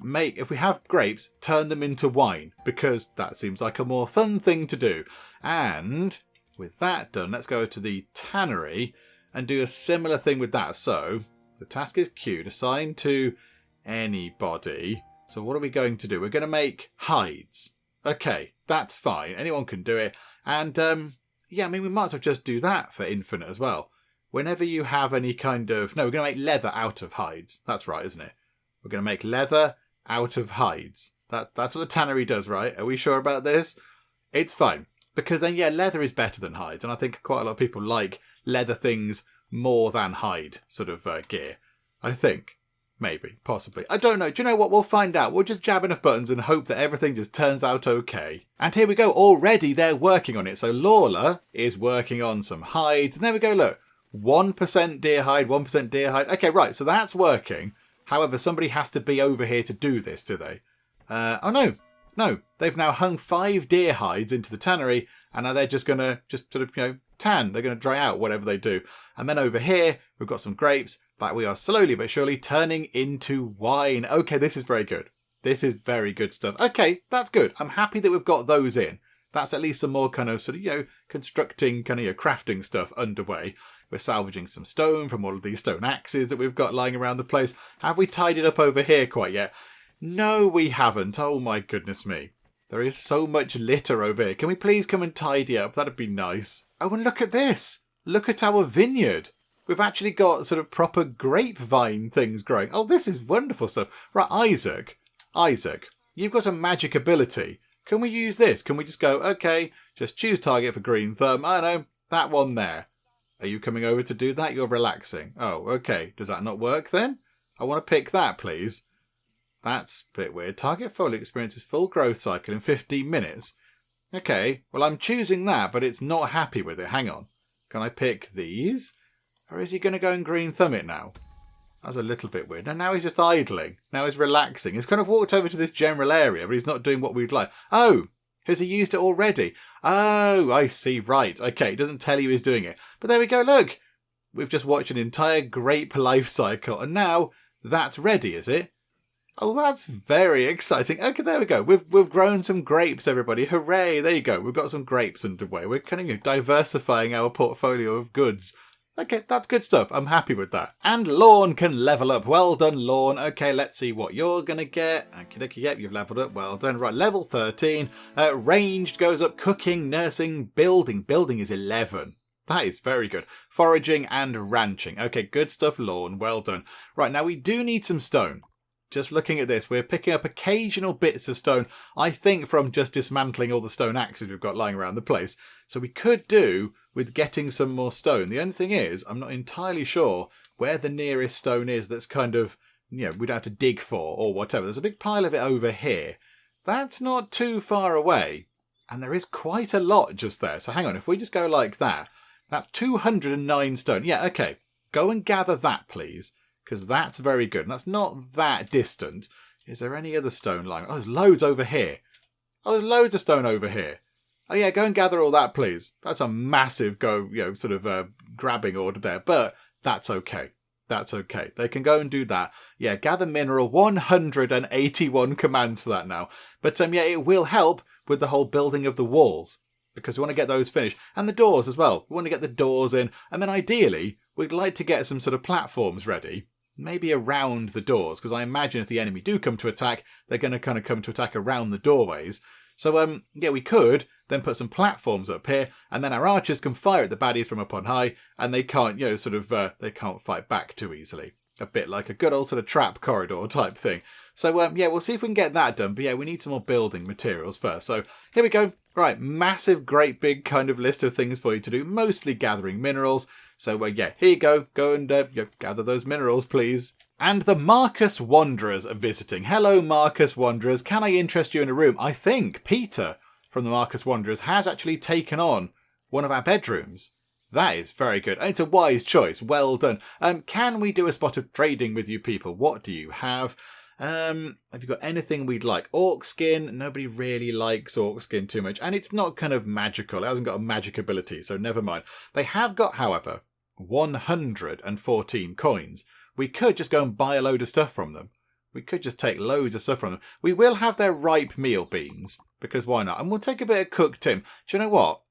make, if we have grapes, turn them into wine. Because that seems like a more fun thing to do. And with that done, let's go to the tannery and do a similar thing with that. So, the task is queued, assigned to anybody. So what are we going to do? We're going to make hides. Okay, that's fine. Anyone can do it. And yeah, I mean, we might as well just do that for infinite as well. Whenever you have any kind of... No, we're going to make leather out of hides. That's right, isn't it? We're going to make leather out of hides. That's what the tannery does, right? Are we sure about this? It's fine. Because then, yeah, leather is better than hides. And I think quite a lot of people like leather things more than hide sort of gear. I think. Maybe. Possibly. I don't know. Do you know what? We'll find out. We'll just jab enough buttons and hope that everything just turns out okay. And here we go. Already they're working on it. So Lawler is working on some hides. And there we go. Look. 1% deer hide, 1% deer hide. Okay, right. So that's working. However, somebody has to be over here to do this, do they? Oh, no. No. They've now hung 5 deer hides into the tannery. And now they're just going to just sort of, tan. They're going to dry out whatever they do. And then over here, we've got some grapes that we are slowly but surely turning into wine. Okay, this is very good. This is very good stuff. Okay, that's good. I'm happy that we've got those in. That's at least some more kind of sort of, constructing, kind of, crafting stuff underway. We're salvaging some stone from all of these stone axes that we've got lying around the place. Have we tidied up over here quite yet? No, we haven't. Oh my goodness me. There is so much litter over here. Can we please come and tidy up? That'd be nice. Oh, and look at this. Look at our vineyard. We've actually got sort of proper grapevine things growing. Oh, this is wonderful stuff. Right, Isaac, you've got a magic ability. Can we use this? Can we just go, okay, just choose target for green thumb. I know, that one there. Are you coming over to do that? You're relaxing. Oh, okay. Does that not work then? I want to pick that, please. That's a bit weird. Target foliage experiences full growth cycle in 15 minutes. Okay, well, I'm choosing that, but it's not happy with it. Hang on. Can I pick these? Or is he going to go and green thumb it now? That's a little bit weird. And now he's just idling. Now he's relaxing. He's kind of walked over to this general area, but he's not doing what we'd like. Oh, has he used it already? Oh, I see. Right. Okay, it doesn't tell you he's doing it. But there we go. Look. We've just watched an entire grape life cycle. And now that's ready, is it? Oh, that's very exciting. Okay, there we go. We've grown some grapes, everybody. Hooray. There you go. We've got some grapes underway. We're kind of diversifying our portfolio of goods. Okay, that's good stuff. I'm happy with that. And Lawn can level up. Well done, Lawn. Okay, let's see what you're going to get. Okay, yep, you've leveled up. Well done. Right, level 13. Ranged goes up. Cooking, nursing, building. Building is 11. That is very good. Foraging and ranching. Okay, good stuff, Lawn. Well done. Right, now we do need some stone. Just looking at this, we're picking up occasional bits of stone, I think from just dismantling all the stone axes we've got lying around the place. So we could do with getting some more stone. The only thing is, I'm not entirely sure where the nearest stone is that's kind of, we'd have to dig for or whatever. There's a big pile of it over here. That's not too far away. And there is quite a lot just there. So hang on, if we just go like that, that's 209 stone. Yeah, okay. Go and gather that, please. Because that's very good. And that's not that distant. Is there any other stone lying? Oh, there's loads over here. Oh, there's loads of stone over here. Oh, yeah, go and gather all that, please. That's a massive grabbing order there. But that's okay. That's okay. They can go and do that. Yeah, gather mineral. 181 commands for that now. But yeah, it will help with the whole building of the walls. Because we want to get those finished. And the doors as well. We want to get the doors in. And then ideally, we'd like to get some sort of platforms ready. Maybe around the doors, because I imagine if the enemy do come to attack, they're going to kind of come to attack around the doorways. So, yeah, we could then put some platforms up here, and then our archers can fire at the baddies from up on high, and they can't, they can't fight back too easily. A bit like a good old sort of trap corridor type thing. So, yeah, we'll see if we can get that done. But yeah, we need some more building materials first. So, here we go. Right, massive, great big kind of list of things for you to do, mostly gathering minerals. So, yeah, here you go. Go and gather those minerals, please. And the Marcus Wanderers are visiting. Hello, Marcus Wanderers. Can I interest you in a room? I think Peter from the Marcus Wanderers has actually taken on one of our bedrooms. That is very good. It's a wise choice. Well done. Can we do a spot of trading with you people? What do you have? Have you got anything we'd like? Orc skin. Nobody really likes orc skin too much. And it's not kind of magical. It hasn't got a magic ability, so never mind. They have got, however, 114 coins. We could just go and buy a load of stuff from them. We could just take loads of stuff from them. We will have their ripe meal beans, because why not? And we'll take a bit of cooked tin. Do you know what?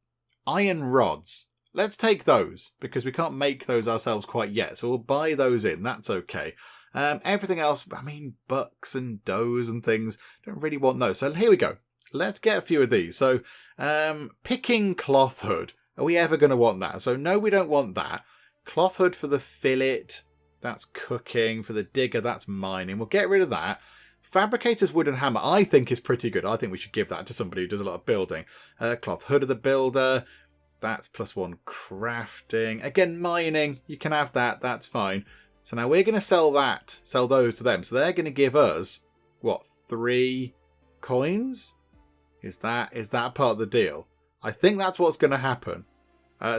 Iron rods. Let's take those, because we can't make those ourselves quite yet. So we'll buy those in. That's okay. Everything else, I mean, bucks and does and things, don't really want those. So here we go. Let's get a few of these. So picking cloth hood. Are we ever going to want that? So no, we don't want that. Cloth hood for the fillet. That's cooking. For the digger, that's mining. We'll get rid of that. Fabricator's wooden hammer, I think, is pretty good. I think we should give that to somebody who does a lot of building. Cloth hood of the builder. That's +1 crafting. Again, mining. You can have that. That's fine. So now we're going to sell those to them. So they're going to give us, what, 3 coins? Is that part of the deal? I think that's what's going to happen.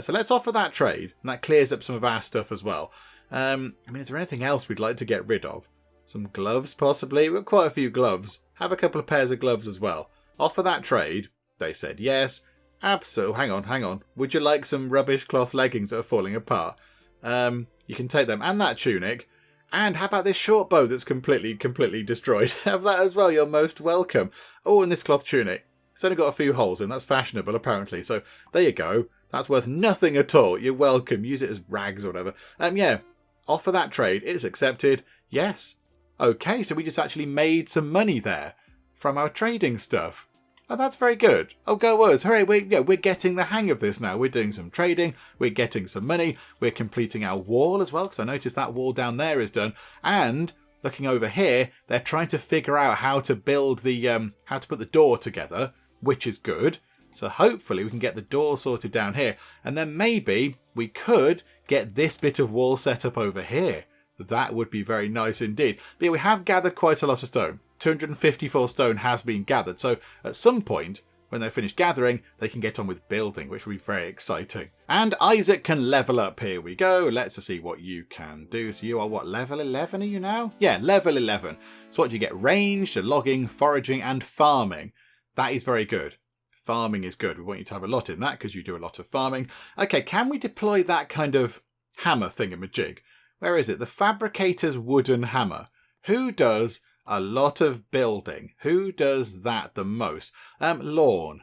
So let's offer that trade. And that clears up some of our stuff as well. I mean, is there anything else we'd like to get rid of? Some gloves, possibly. We've got quite a few gloves. Have a couple of pairs of gloves as well. Offer that trade. They said yes. Absolutely. Hang on. Would you like some rubbish cloth leggings that are falling apart? You can take them. And that tunic. And how about this short bow that's completely destroyed? Have that as well. You're most welcome. Oh, and this cloth tunic. It's only got a few holes in. That's fashionable, apparently. So there you go. That's worth nothing at all. You're welcome. Use it as rags or whatever. Yeah. Offer that trade. It's accepted. Yes. Okay, so we just actually made some money there from our trading stuff. Oh, that's very good. Oh, go us. Hooray, we're getting the hang of this now. We're doing some trading. We're getting some money. We're completing our wall as well, because I noticed that wall down there is done. And looking over here, they're trying to figure out how to build the, how to put the door together, which is good. So hopefully we can get the door sorted down here. And then maybe we could get this bit of wall set up over here. That would be very nice indeed. But yeah, we have gathered quite a lot of stone. 254 stone has been gathered. So at some point, when they finish gathering, they can get on with building, which will be very exciting. And Isaac can level up. Here we go. Let's just see what you can do. So you are what, level 11 are you now? Yeah, level 11. So what do you get? Ranged, logging, foraging, and farming. That is very good. Farming is good. We want you to have a lot in that because you do a lot of farming. Okay, can we deploy that kind of hammer thingamajig? Where is it? The fabricator's wooden hammer. Who does a lot of building? Who does that the most? Lawn.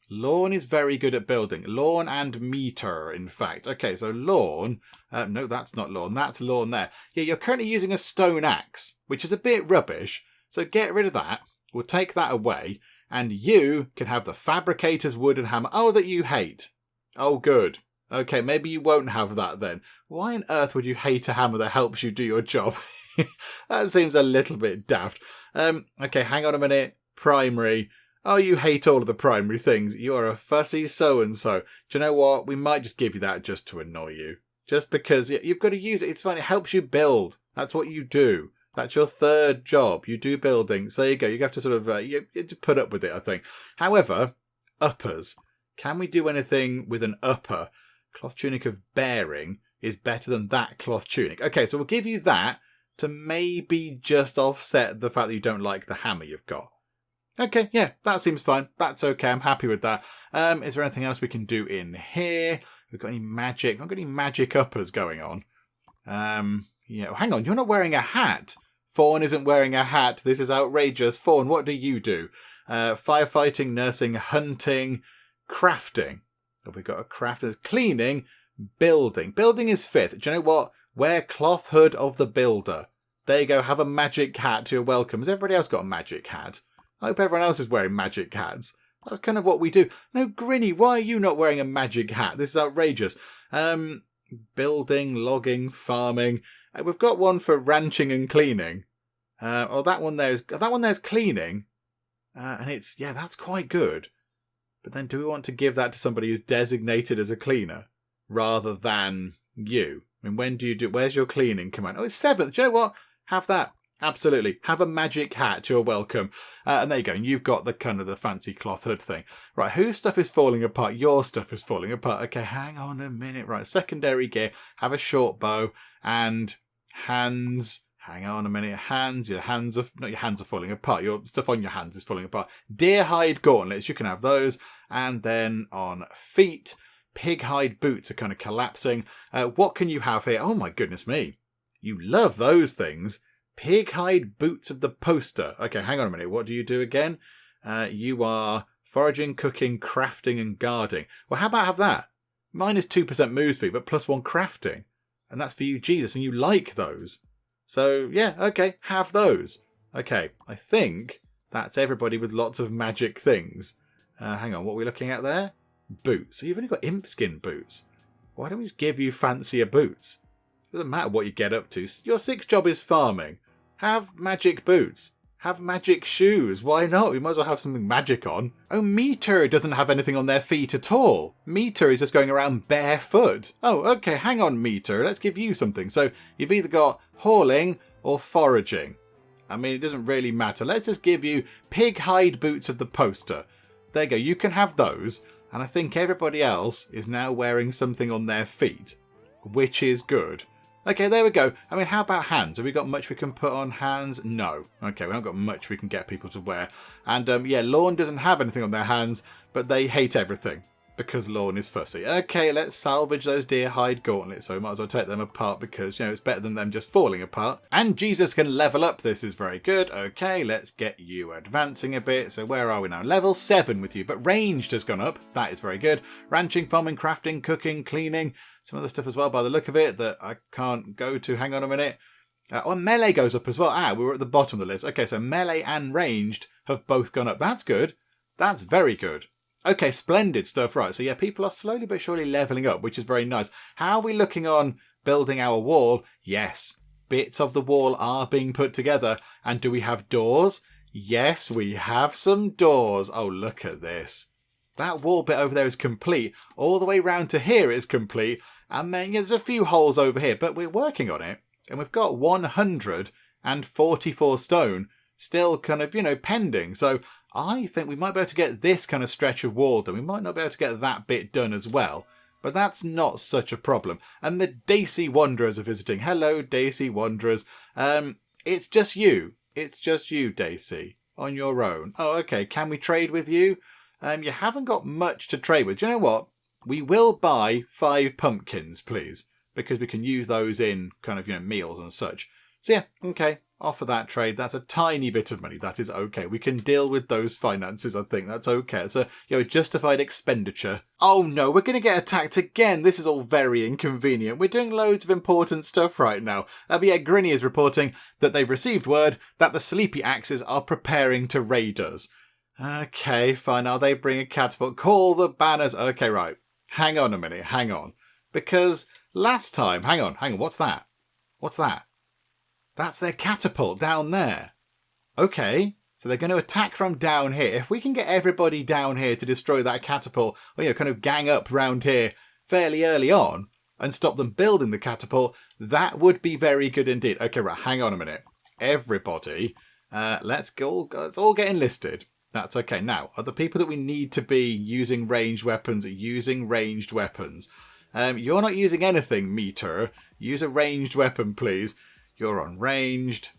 Lawn is very good at building. Lawn and meter, in fact. Okay, so lawn. No, that's not lawn. That's lawn there. Yeah, you're currently using a stone axe, which is a bit rubbish. So get rid of that. We'll take that away. And you can have the fabricator's wooden hammer. Oh, that you hate. Oh, good. Okay, maybe you won't have that then. Why on earth would you hate a hammer that helps you do your job? That seems a little bit daft. Okay, hang on a minute. Primary. Oh, you hate all of the primary things. You are a fussy so-and-so. Do you know what? We might just give you that just to annoy you. Just because you've got to use it. It's fine. It helps you build. That's what you do. That's your third job. You do building. So there you go. You have to sort of you have to put up with it, I think. However, uppers. Can we do anything with an upper? Cloth tunic of bearing is better than that cloth tunic. Okay, so we'll give you that to maybe just offset the fact that you don't like the hammer you've got. Okay, yeah, that seems fine. That's okay. I'm happy with that. Is there anything else we can do in here? We've got any magic? We've not got any magic uppers going on. Yeah, oh, hang on. You're not wearing a hat. Fawn isn't wearing a hat. This is outrageous. Fawn, what do you do? Firefighting, nursing, hunting, crafting. Have we got a craft? There's cleaning, building. Building is 5th. Do you know what? Wear cloth hood of the builder. There you go. Have a magic hat. You're welcome. Has everybody else got a magic hat? I hope everyone else is wearing magic hats. That's kind of what we do. No, Grinny, why are you not wearing a magic hat? This is outrageous. Building, logging, farming. We've got one for ranching and cleaning. That one there's cleaning. And it's, yeah, that's quite good. But then do we want to give that to somebody who's designated as a cleaner rather than you? I mean, where's your cleaning command? Oh, it's 7th. Do you know what? Have that. Absolutely. Have a magic hat. You're welcome. And there you go. And you've got the kind of the fancy cloth hood thing. Right. Whose stuff is falling apart? Your stuff is falling apart. Okay. Hang on a minute. Right. Secondary gear. Have a short bow and hands. Hang on a minute. Hands. Your hands are falling apart. Your stuff on your hands is falling apart. Deer hide gauntlets. You can have those. And then on feet, pig hide boots are kind of collapsing. What can you have here? Oh my goodness me. You love those things. Pig hide boots of the poster. Okay, hang on a minute. What do you do again? You are foraging, cooking, crafting, and guarding. Well, how about have that? Mine is 2% move speed, but +1 crafting. And that's for you, Jesus, and you like those. So, yeah, okay, have those. Okay, I think that's everybody with lots of magic things. Hang on, what are we looking at there? Boots. So you've only got imp skin boots. Why don't we just give you fancier boots? Doesn't matter what you get up to. Your 6th job is farming. Have magic boots. Have magic shoes. Why not? We might as well have something magic on. Oh, Meter doesn't have anything on their feet at all. Meter is just going around barefoot. Oh, okay, hang on, Meter. Let's give you something. So you've either got hauling or foraging. I mean, it doesn't really matter. Let's just give you pig hide boots of the poster. There you go. You can have those. And I think everybody else is now wearing something on their feet, which is good. Okay, there we go. I mean, how about hands? Have we got much we can put on hands? No. Okay, we haven't got much we can get people to wear. And yeah, Lawn doesn't have anything on their hands, but they hate everything because Lawn is fussy. Okay, let's salvage those deer hide gauntlets. So we might as well take them apart because, you know, it's better than them just falling apart. And Jesus can level up. This is very good. Okay, let's get you advancing a bit. So where are we now? Level 7 with you, but ranged has gone up. That is very good. Ranching, farming, crafting, cooking, cleaning. Some other stuff as well by the look of it that I can't go to. Hang on a minute. Oh, melee goes up as well. We were at the bottom of the list. Okay, so melee and ranged have both gone up. That's good. That's very good. Okay, splendid stuff. Right, so yeah, people are slowly but surely leveling up, which is very nice. How are we looking on building our wall? Yes, bits of the wall are being put together. And do we have doors? Yes, we have some doors. Oh, look at this. That wall bit over there is complete. All the way round to here is complete. And then there's a few holes over here, but we're working on it. And we've got 144 stone still kind of, pending. So I think we might be able to get this kind of stretch of wall done. We might not be able to get that bit done as well. But that's not such a problem. And the Daisy Wanderers are visiting. Hello, Daisy Wanderers. It's just you. It's just you, Daisy, on your own. Oh, okay. Can we trade with you? You haven't got much to trade with. Do you know what? We will buy 5 pumpkins, please, because we can use those in kind of, meals and such. So yeah, okay, offer that trade. That's a tiny bit of money. That is okay. We can deal with those finances, I think. That's okay. It's a justified expenditure. Oh no, we're going to get attacked again. This is all very inconvenient. We're doing loads of important stuff right now. But yeah, Grinny is reporting that they've received word that the Sleepy Axes are preparing to raid us. Okay, fine. Are they bring a catapult? Call the banners. Okay, right. Hang on a minute. Hang on. Because last time... Hang on. What's that? What's that? That's their catapult down there. Okay. So they're going to attack from down here. If we can get everybody down here to destroy that catapult, or, kind of gang up round here fairly early on and stop them building the catapult, that would be very good indeed. Okay, right. Hang on a minute. Everybody, let's all get enlisted. That's okay. Now, are the people that we need to be using ranged weapons using ranged weapons? You're not using anything, Meter. Use a ranged weapon, please. You're on ranged.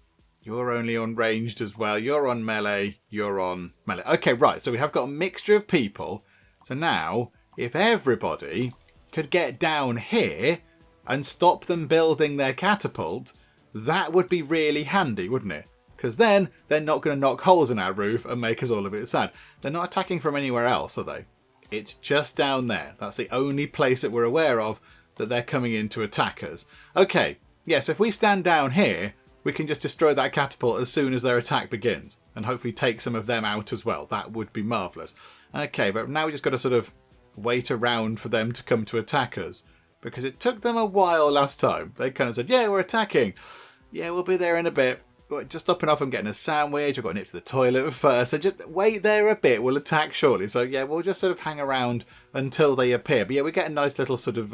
You're only on ranged as well. You're on melee. You're on melee. Okay, right. So we have got a mixture of people. So now, if everybody could get down here and stop them building their catapult, that would be really handy, wouldn't it? Because then they're not going to knock holes in our roof and make us all a bit sad. They're not attacking from anywhere else, are they? It's just down there. That's the only place that we're aware of that they're coming in to attack us. Okay, yes, if we stand down here, we can just destroy that catapult as soon as their attack begins. And hopefully take some of them out as well. That would be marvellous. Okay, but now we just got to sort of wait around for them to come to attack us. Because it took them a while last time. They kind of said, yeah, we're attacking. Yeah, we'll be there in a bit. Just stopping off and getting a sandwich. I've got to nip to the toilet first. So just wait there a bit. We'll attack shortly. So yeah, we'll just sort of hang around until they appear. But yeah, we get a nice little sort of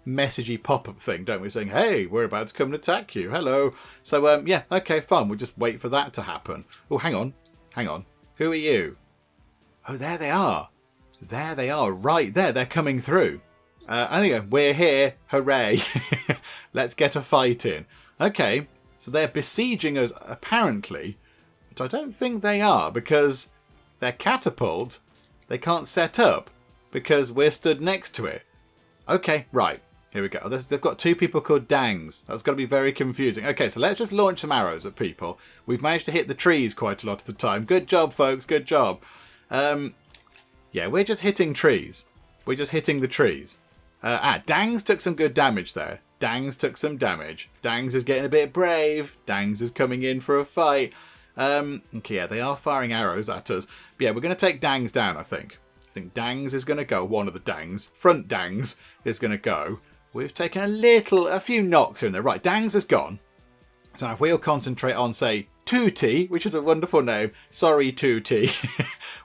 messagey pop-up thing, don't we? Saying, hey, we're about to come and attack you. Hello. So yeah, okay, fine. We'll just wait for that to happen. Oh, hang on. Who are you? Oh, there they are. There they are. Right there. They're coming through. Anyway, we're here. Hooray. Let's get a fight in. Okay. So they're besieging us, apparently, but I don't think they are, because their catapult, they can't set up, because we're stood next to it. Okay, right, here we go. They've got 2 people called Dangs. That's got to be very confusing. Okay, so let's just launch some arrows at people. We've managed to hit the trees quite a lot of the time. Good job, folks, good job. Yeah, we're just hitting trees. We're just hitting the trees. Dangs took some good damage there. Dangs took some damage. Dangs is getting a bit brave. Dangs is coming in for a fight. Okay, yeah, they are firing arrows at us. But yeah, we're going to take Dangs down, I think. I think Dangs is going to go. One of the Dangs. Front Dangs is going to go. We've taken a few knocks here and there. Right, Dangs has gone. So now if we'll concentrate on, say, Tootie, which is a wonderful name. Sorry, Tootie.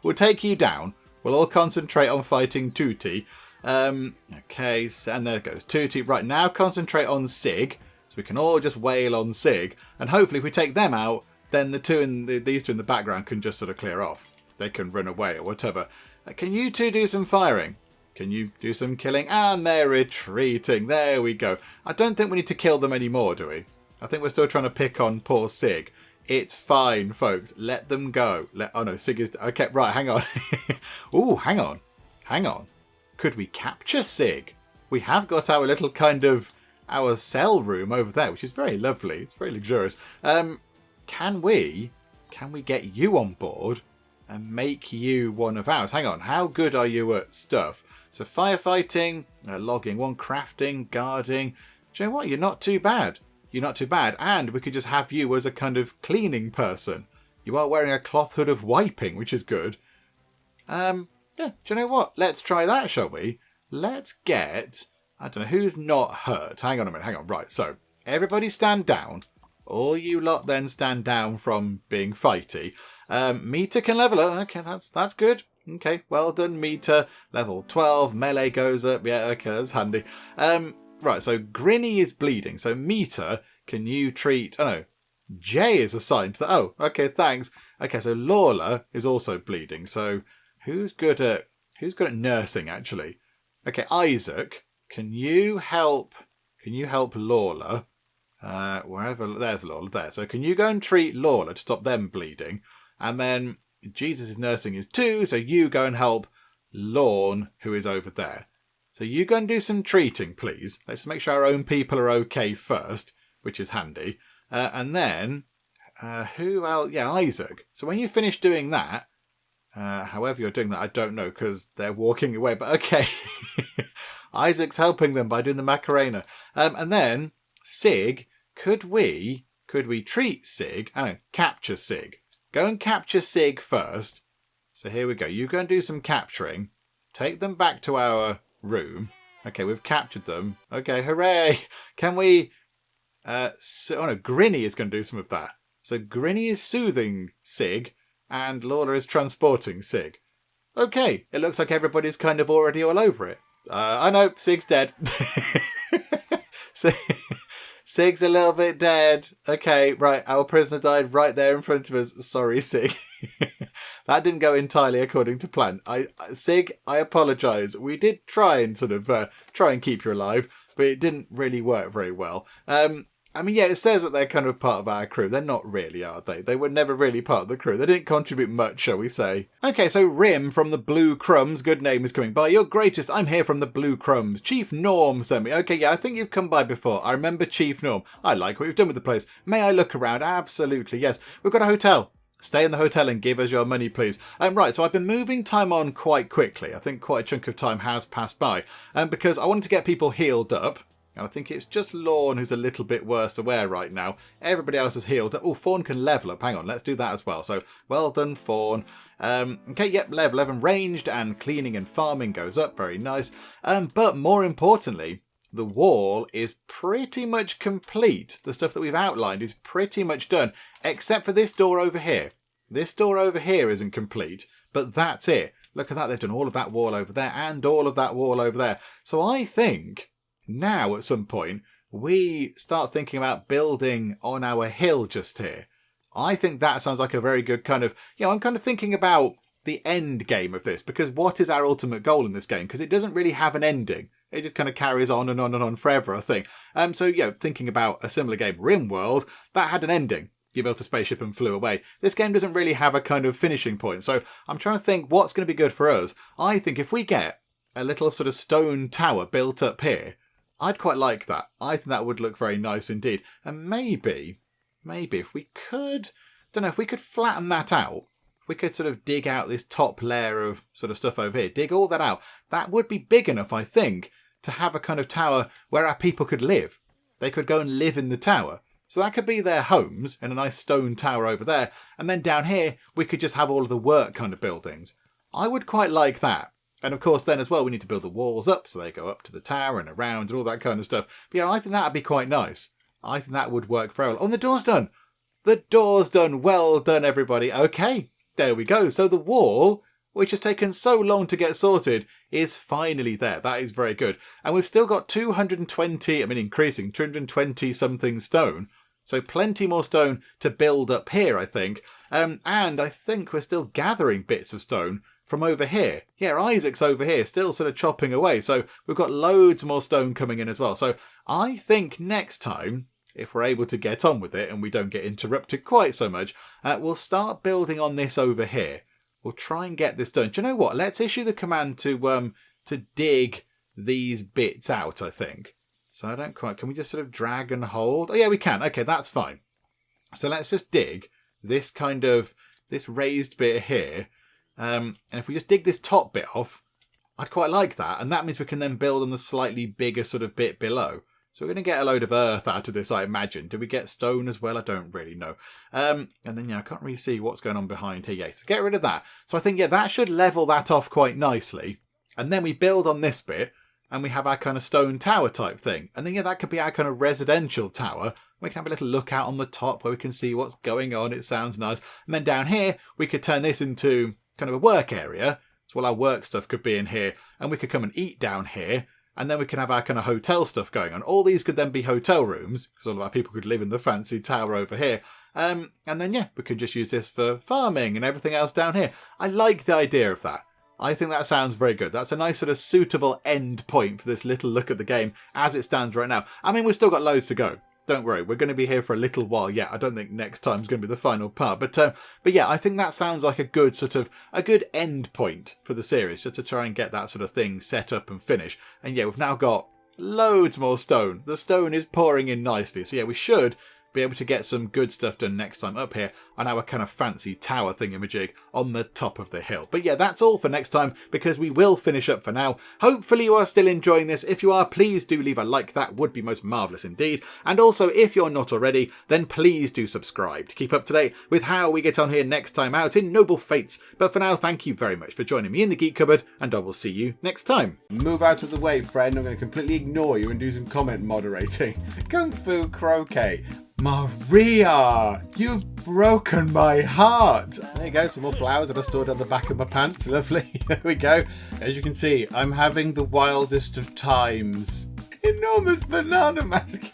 We'll take you down. We'll all concentrate on fighting Tootie. Okay, so, and there goes Tootie. Right, now concentrate on Sig. So we can all just wail on Sig. And hopefully if we take them out, then these two in the background can just sort of clear off. They can run away or whatever. Can you two do some firing? Can you do some killing? And they're retreating. There we go. I don't think we need to kill them anymore, do we? I think we're still trying to pick on poor Sig. It's fine, folks. Let them go. Oh no, Sig is... Okay, right, hang on. Ooh, hang on. Hang on. Could we capture Sig? We have got our little kind of... our cell room over there, which is very lovely. It's very luxurious. Can we get you on board and make you one of ours? Hang on. How good are you at stuff? So firefighting, logging one, crafting, guarding. Do you know what? You're not too bad. You're not too bad. And we could just have you as a kind of cleaning person. You are wearing a cloth hood of wiping, which is good. Yeah, do you know what? Let's try that, shall we? Let's get... I don't know, who's not hurt? Hang on a minute, hang on. Right, so everybody stand down. All you lot then stand down from being fighty. Meter can level up. Okay, that's good. Okay, well done, Meter. Level 12, melee goes up. Yeah, okay, that's handy. Right, so Grinny is bleeding. So Meter, can you treat... Oh no, Jay is assigned to that. Oh, okay, thanks. Okay, so Lawler is also bleeding. So who's good at nursing, actually? Okay, Isaac, can you help Lawler? Wherever... There's Lawler, there. So can you go and treat Lawler to stop them bleeding? And then... Jesus is nursing his too, so you go and help Lorne, who is over there. So you go and do some treating, please. Let's make sure our own people are okay first, which is handy. And then, who else? Yeah, Isaac. So when you finish doing that, however you're doing that, I don't know, because they're walking away, but okay. Isaac's helping them by doing the Macarena. And then, Sig, could we treat Sig? I don't know, capture Sig. Go and capture Sig first. So here we go. You go and do some capturing. Take them back to our room. Okay, we've captured them. Okay, hooray. Can we... oh no, Grinny is going to do some of that. So Grinny is soothing Sig, and Lawler is transporting Sig. Okay, it looks like everybody's kind of already all over it. I know, Sig's dead. Sig's a little bit dead. Okay, right, our prisoner died right there in front of us. Sorry, Sig. That didn't go entirely according to plan. Sig, I apologise. We did try and sort of try and keep you alive, but it didn't really work very well. I mean, yeah, it says that they're kind of part of our crew. They're not really, are they? They were never really part of the crew. They didn't contribute much, shall we say. Okay, so Rim from the Blue Crumbs, good name, is coming by. You're greatest. I'm here from the Blue Crumbs. Chief Norm sent me. Okay, yeah, I think you've come by before. I remember Chief Norm. I like what you've done with the place. May I look around? Absolutely, yes. We've got a hotel. Stay in the hotel and give us your money, please. Right, so I've been moving time on quite quickly. I think quite a chunk of time has passed by. Because I wanted to get people healed up. And I think it's just Lorne who's a little bit worse for wear right now. Everybody else is healed up. Oh, Fawn can level up. Hang on, let's do that as well. So, well done, Fawn. Okay, yep, level 11. Ranged and cleaning and farming goes up. Very nice. But more importantly, the wall is pretty much complete. The stuff that we've outlined is pretty much done. Except for this door over here. This door over here isn't complete. But that's it. Look at that. They've done all of that wall over there and all of that wall over there. So I think... now, at some point, we start thinking about building on our hill just here. I think that sounds like a very good kind of... I'm kind of thinking about the end game of this, because what is our ultimate goal in this game? Because it doesn't really have an ending. It just kind of carries on and on and on forever, I think. So, thinking about a similar game, RimWorld, that had an ending. You built a spaceship and flew away. This game doesn't really have a kind of finishing point. So I'm trying to think what's going to be good for us. I think if we get a little sort of stone tower built up here, I'd quite like that. I think that would look very nice indeed. And maybe if we could, if we could flatten that out, if we could sort of dig out this top layer of sort of stuff over here, dig all that out, that would be big enough, I think, to have a kind of tower where our people could live. they could go and live in the tower. So that could be their homes in a nice stone tower over there. And then down here, we could just have all of the work kind of buildings. I would quite like that. And of course, then as well, we need to build the walls up so they go up to the tower and around and all that kind of stuff. But yeah, I think that would be quite nice. I think that would work very well. Oh, and the door's done. The door's done. Well done, everybody. Okay, there we go. So the wall, which has taken so long to get sorted, is finally there. That is very good. And we've still got 220, increasing, 220 something stone. So plenty more stone to build up here, I think. And I think we're still gathering bits of stone from over here. Yeah, Isaac's over here, still sort of chopping away. So we've got loads more stone coming in as well. So I think next time, if we're able to get on with it and we don't get interrupted quite so much, we'll start building on this over here. We'll try and get this done. Do you know what? Let's issue the command to dig these bits out, I think. So I don't quite... Can we just sort of drag and hold? Oh, yeah, we can. Okay, that's fine. So let's just dig this this raised bit here. And if we just dig this top bit off, I'd quite like that. And that means we can then build on the slightly bigger sort of bit below. So we're going to get a load of earth out of this, I imagine. Do we get stone as well? I don't really know. And then, yeah, I can't really see what's going on behind here. Yeah, so get rid of that. So I think, yeah, that should level that off quite nicely. And then we build on this bit and we have our kind of stone tower type thing. And then, yeah, that could be our kind of residential tower. We can have a little look out on the top where we can see what's going on. It sounds nice. And then down here, we could turn this into kind of a work area. So all our work stuff could be in here. And we could come and eat down here. And then we can have our kind of hotel stuff going on. All these could then be hotel rooms, because all of our people could live in the fancy tower over here. And then, yeah, we could just use this for farming and everything else down here. I like the idea of that. I think that sounds very good. That's a nice sort of suitable end point for this little look at the game as it stands right now. I mean, we've still got loads to go. Don't worry, we're going to be here for a little while yet. I don't think next time's going to be the final part. But yeah, I think that sounds like a good end point for the series, just to try and get that sort of thing set up and finished. And yeah, we've now got loads more stone. The stone is pouring in nicely. So yeah, we should be able to get some good stuff done next time up here on our kind of fancy tower thingamajig on the top of the hill. But yeah, that's all for next time, because we will finish up for now. Hopefully you are still enjoying this. If you are, please do leave a like. That would be most marvellous indeed. And also, if you're not already, then please do subscribe to keep up to date with how we get on here next time out in Noble Fates. But for now, thank you very much for joining me in the Geek Cupboard, and I will see you next time. Move out of the way, friend. I'm going to completely ignore you and do some comment moderating. Kung Fu Croquet. Maria, you've broken my heart. There you go, some more flowers that I stored on the back of my pants. Lovely. There we go. As you can see, I'm having the wildest of times. Enormous banana mask.